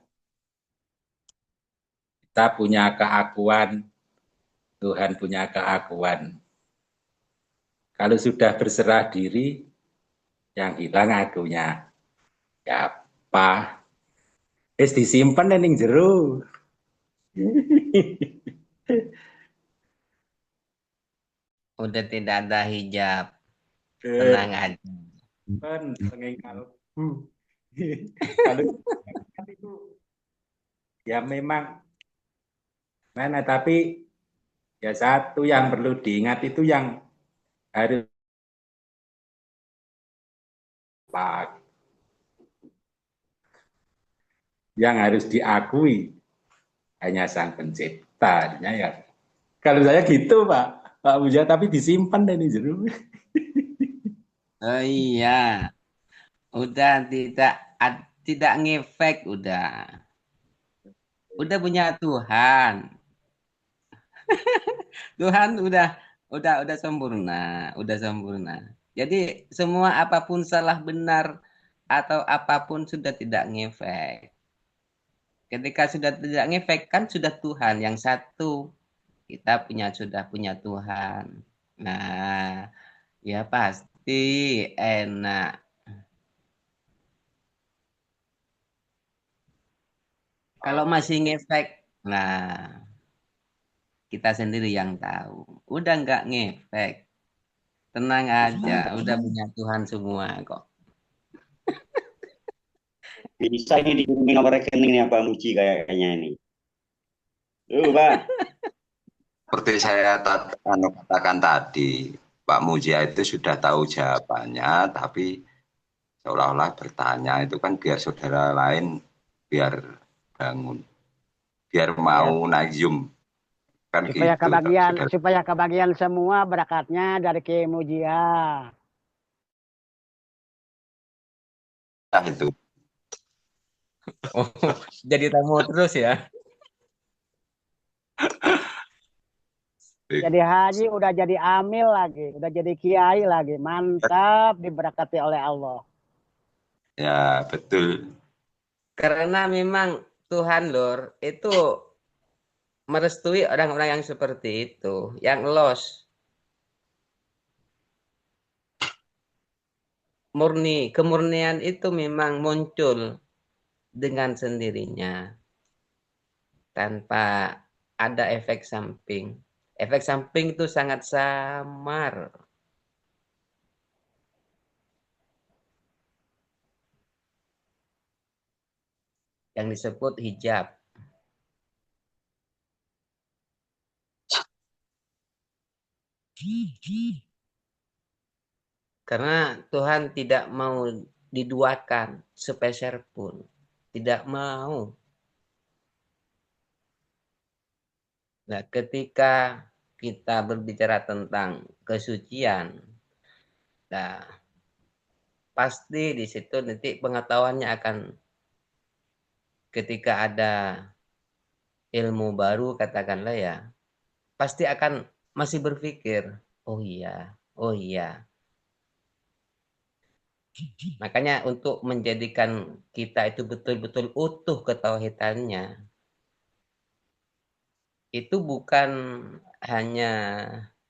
kita punya keakuan, Tuhan punya keakuan. Kalau sudah berserah diri, yang hilang akunya. Siapa? Wis disimpen ning jero. Udah tidak ada hijab. Tenang aja. Kan pengen kalbu. Kalau itu ya memang mana, tapi ya satu yang perlu diingat itu yang harus yang harus diakui hanya Sang Pencipta. Ya. Kalau saya gitu Pak Buja, tapi disimpan dari jero. Oh iya. Udah tidak ngefek udah. Udah punya Tuhan. Tuhan udah sempurna, udah sempurna. Jadi semua apapun salah benar atau apapun sudah tidak ngefek. Ketika sudah tidak ngefek kan sudah Tuhan yang satu. Kita sudah punya Tuhan. Nah, ya pasti enak. Kalau masih ngefek, nah kita sendiri yang tahu. Udah nggak ngefek. Tenang aja, udah punya Tuhan semua kok. Bisa ini dihubungi nomor rekening nih Pak Muji kayaknya ini. Pak. Seperti saya katakan tadi, Pak Mujia itu sudah tahu jawabannya, tapi seolah-olah bertanya itu kan biar saudara lain biar bangun, biar Ya, mau nazium kan supaya gitu, saudara. kebagian semua berakatnya dari Ki Mujia. Itu Oh, jadi tamu terus ya. Jadi haji udah jadi amil lagi, udah jadi kiai lagi. Mantap diberkati oleh Allah. ya betul. Karena memang Tuhan Lur itu merestui orang-orang yang seperti itu, yang lost, murni. Kemurnian itu memang muncul dengan sendirinya tanpa ada efek samping. Efek samping itu sangat samar. Yang disebut hijab. Karena Tuhan tidak mau diduakan sepeser pun. Tidak mau. Nah, ketika kita berbicara tentang kesucian, nah pasti di situ nanti pengetahuannya akan ketika ada ilmu baru katakanlah ya, pasti akan masih berpikir, oh iya, oh iya. Makanya untuk menjadikan kita itu betul-betul utuh ketauhidannya, itu bukan hanya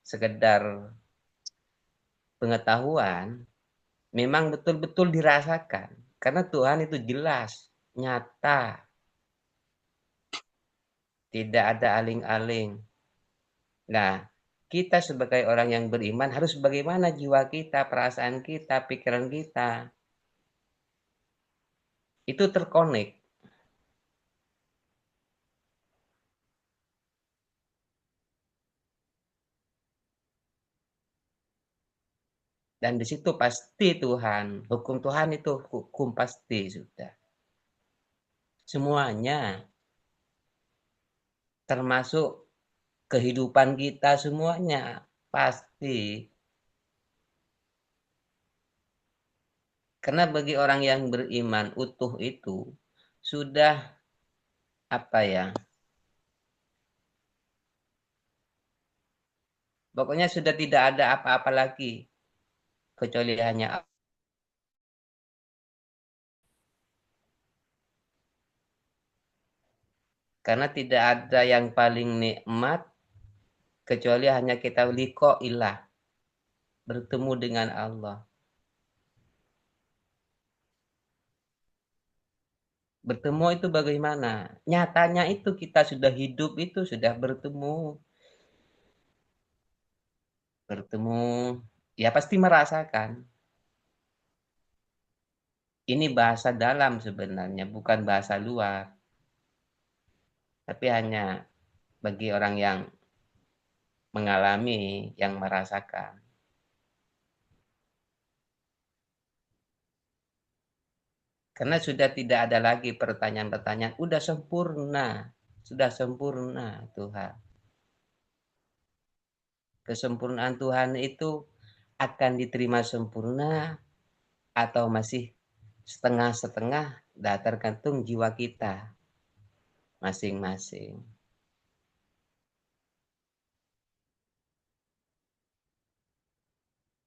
sekedar pengetahuan, memang betul-betul dirasakan. Karena Tuhan itu jelas, nyata, tidak ada aling-aling. Nah, kita sebagai orang yang beriman harus bagaimana jiwa kita, perasaan kita, pikiran kita. Itu terkonek. Dan di situ pasti Tuhan, hukum Tuhan itu hukum pasti sudah. Semuanya, termasuk kehidupan kita semuanya, pasti. Karena bagi orang yang beriman utuh itu, sudah apa ya, pokoknya sudah tidak ada apa-apa lagi, kecuali hanya karena tidak ada yang paling nikmat kecuali hanya kita liqa ilah, bertemu dengan Allah. Bertemu itu bagaimana? Nyatanya itu kita sudah hidup itu sudah bertemu. Bertemu, ya pasti merasakan. Ini bahasa dalam sebenarnya, bukan bahasa luar. Tapi hanya bagi orang yang mengalami, yang merasakan. Karena sudah tidak ada lagi pertanyaan-pertanyaan. Sudah sempurna Tuhan. Kesempurnaan Tuhan itu akan diterima sempurna atau masih setengah-setengah, tergantung jiwa kita masing-masing.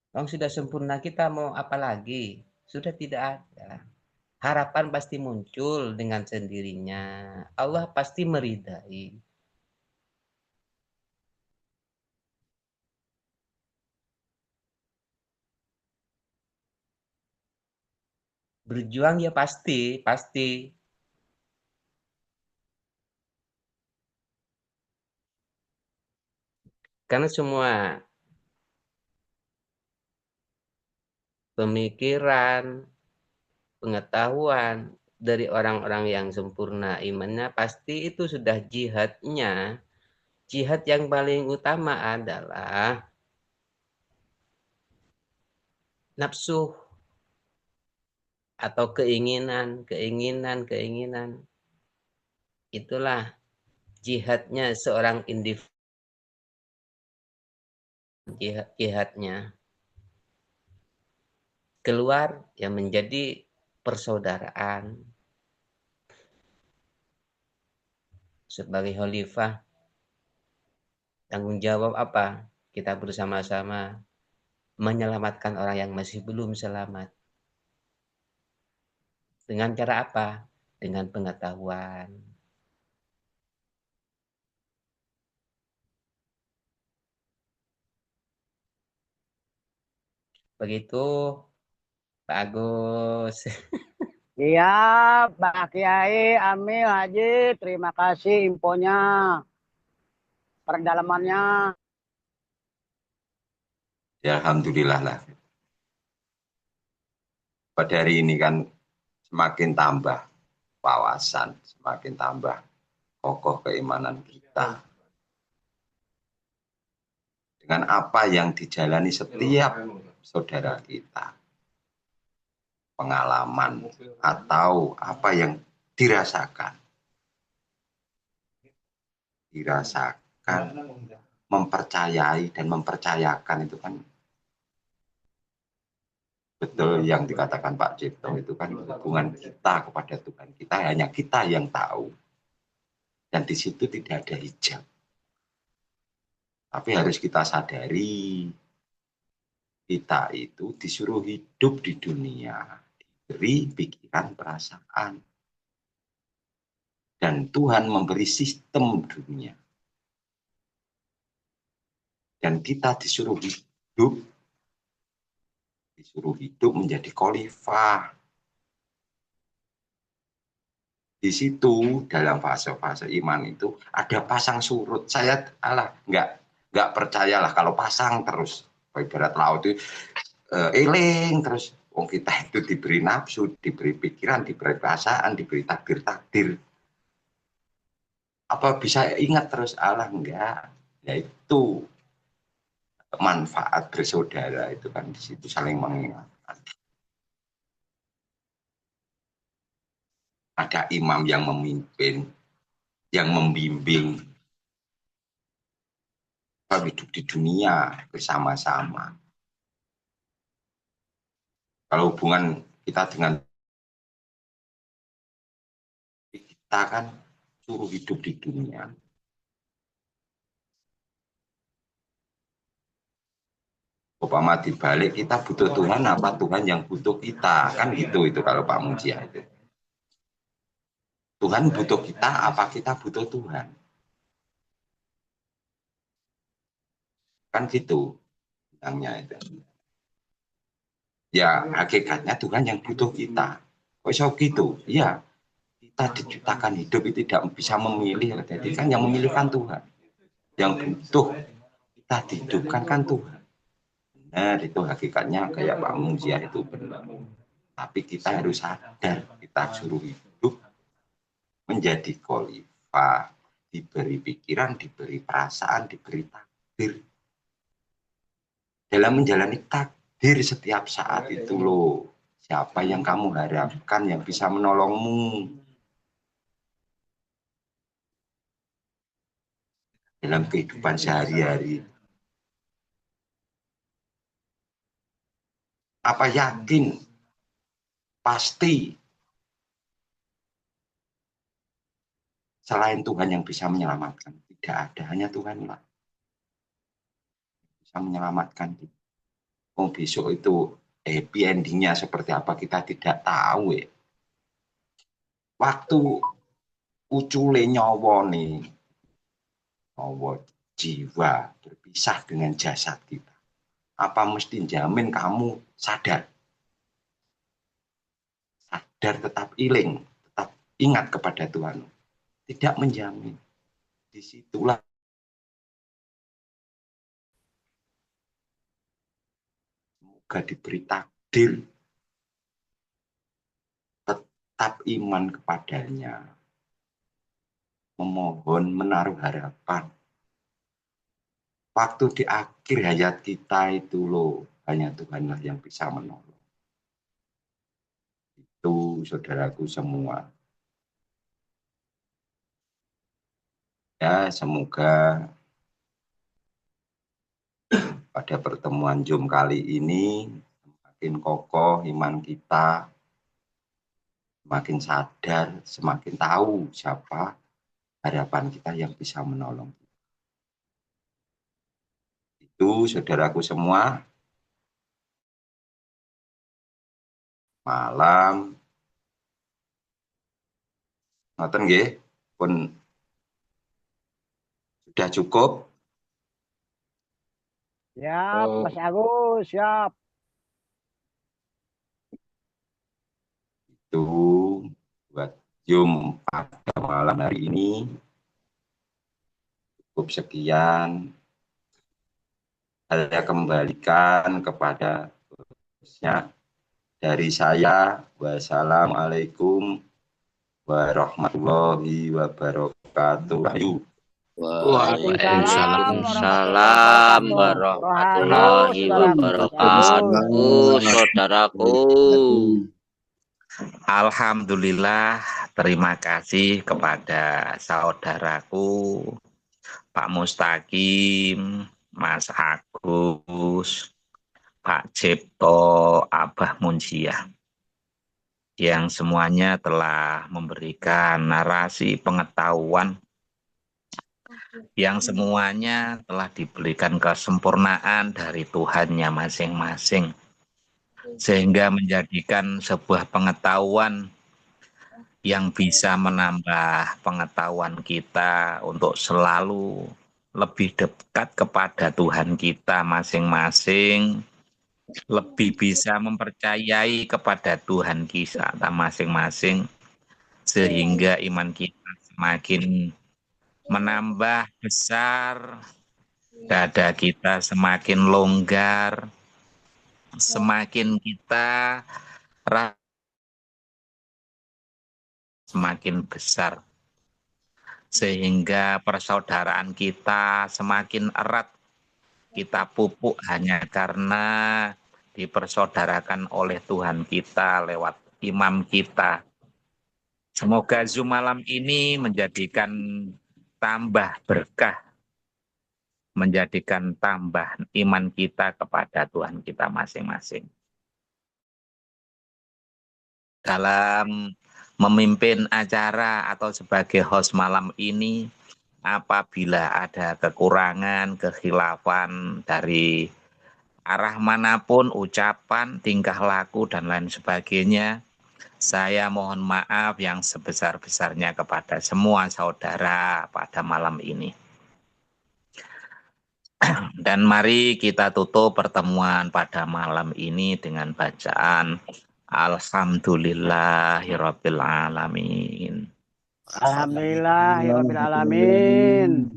Kalau sudah sempurna kita mau apa lagi? Sudah tidak ada. Harapan pasti muncul dengan sendirinya. Allah pasti meridai. Berjuang ya pasti. Karena semua pemikiran, pengetahuan dari orang-orang yang sempurna imannya pasti itu sudah jihadnya jihad yang paling utama adalah nafsu atau keinginan. Itulah jihadnya seorang individu. Jihadnya keluar yang menjadi persaudaraan. Sebagai khalifah, tanggung jawab apa? Kita bersama-sama menyelamatkan orang yang masih belum selamat. Dengan cara apa? Dengan pengetahuan. Begitu, Pak Agus. Iya, Pak Kiai, Amil, Haji, terima kasih infonya, perdalamannya. Ya alhamdulillah lah. Pada hari ini kan semakin tambah wawasan, semakin tambah kokoh keimanan kita. Dengan apa yang dijalani setiap saudara kita. Pengalaman atau apa yang dirasakan. Mempercayai dan mempercayakan itu kan betul yang dikatakan Pak Cipto, itu kan hubungan kita kepada Tuhan kita, hanya kita yang tahu. Dan di situ tidak ada hijab. Tapi harus kita sadari, kita itu disuruh hidup di dunia, diberi pikiran, perasaan. Dan Tuhan memberi sistem dunia. Dan kita disuruh hidup menjadi khalifah. Di situ dalam fase-fase iman itu ada pasang surut. Saya nggak percayalah kalau pasang terus. Ibarat laut itu eling terus. Oh, kita itu diberi nafsu, diberi pikiran, diberi perasaan, diberi takdir. Apa bisa ingat terus? Allah enggak. Yaitu manfaat bersaudara itu kan di situ saling mengingatkan. Ada imam yang memimpin, yang membimbing, hidup di dunia bersama-sama. Kalau hubungan kita dengan kita kan suruh hidup di dunia. Upama dibalik kita butuh Tuhan, apa Tuhan yang butuh kita? Kan gitu itu kalau Pak Mujia itu. Tuhan butuh kita, apa kita butuh Tuhan? Kan gitu. Bilangnya itu. Ya hakikatnya Tuhan yang butuh kita. Kok iso gitu? Ya, kita diciptakan hidup itu tidak bisa memilih. Jadi kan yang memilihkan Tuhan. Yang butuh kita dihidupkan kan Tuhan. Benar, itu hakikatnya kayak Pak Mujia itu benar. Tapi kita harus sadar, kita suruh hidup menjadi khalifah, diberi pikiran, diberi perasaan, diberi takdir. Dalam menjalani takdir setiap saat itu loh, siapa yang kamu harapkan yang bisa menolongmu dalam kehidupan sehari-hari. Apa yakin, pasti selain Tuhan yang bisa menyelamatkan? Tidak ada, hanya Tuhanlah bisa menyelamatkan. Oh, besok itu happy endingnya seperti apa kita tidak tahu ya. Waktu ucule nyawa nih, nyawa jiwa berpisah dengan jasad kita. Apa mesti jamin kamu sadar tetap iling, tetap ingat kepada Tuhan? Tidak menjamin. Disitulah semoga diberi takdir tetap iman kepadanya, memohon, menaruh harapan waktu di akhir hayat kita itu loh, hanya Tuhanlah yang bisa menolong. Itu saudaraku semua. Ya, semoga pada pertemuan Zoom kali ini semakin kokoh iman kita, semakin sadar, semakin tahu siapa harapan kita yang bisa menolong. Itu saudaraku semua. Malam ngoten nggih, pun sudah cukup. Siap, Mas Agus, siap. Itu buat Zoom pada malam hari ini. Cukup sekian. Saya kembalikan kepada hostnya. Dari saya, wassalamualaikum warahmatullahi wabarakatuh. Waalaikumsalam warahmatullahi wabarakatuh, saudaraku. Alhamdulillah, terima kasih kepada saudaraku Pak Mustaqim, Mas Agus, Pak Cipto, Abah Munjiah, yang semuanya telah memberikan narasi pengetahuan, yang semuanya telah diberikan kesempurnaan dari Tuhannya masing-masing, sehingga menjadikan sebuah pengetahuan yang bisa menambah pengetahuan kita untuk selalu lebih dekat kepada Tuhan kita masing-masing, lebih bisa mempercayai kepada Tuhan kita masing-masing, sehingga iman kita semakin menambah besar, dada kita semakin longgar, semakin kita semakin besar, sehingga persaudaraan kita semakin erat. Kita pupuk hanya karena dipersaudarakan oleh Tuhan kita lewat imam kita. Semoga Zoom malam ini menjadikan tambah berkah, menjadikan tambah iman kita kepada Tuhan kita masing-masing. Dalam memimpin acara atau sebagai host malam ini, apabila ada kekurangan, kekhilafan dari arah manapun, ucapan, tingkah laku, dan lain sebagainya, saya mohon maaf yang sebesar-besarnya kepada semua saudara pada malam ini. Dan mari kita tutup pertemuan pada malam ini dengan bacaan Alhamdulillahirabbil alamin. Alhamdulillahirabbil alamin.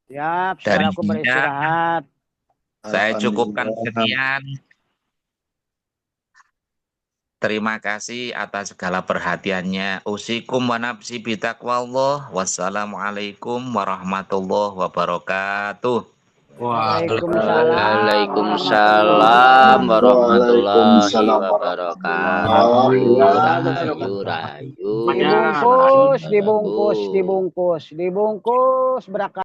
Siap, saudaraku beristirahat. Saya cukupkan sekian. Terima kasih atas segala perhatiannya. Usikum wa nafsi bitaqwallah. Wassalamualaikum warahmatullahi wabarakatuh. Waalaikumsalam warahmatullahi wabarakatuh. Rayu. Dibungkus, dibungkus, dibungkus, dibungkus, berangkat.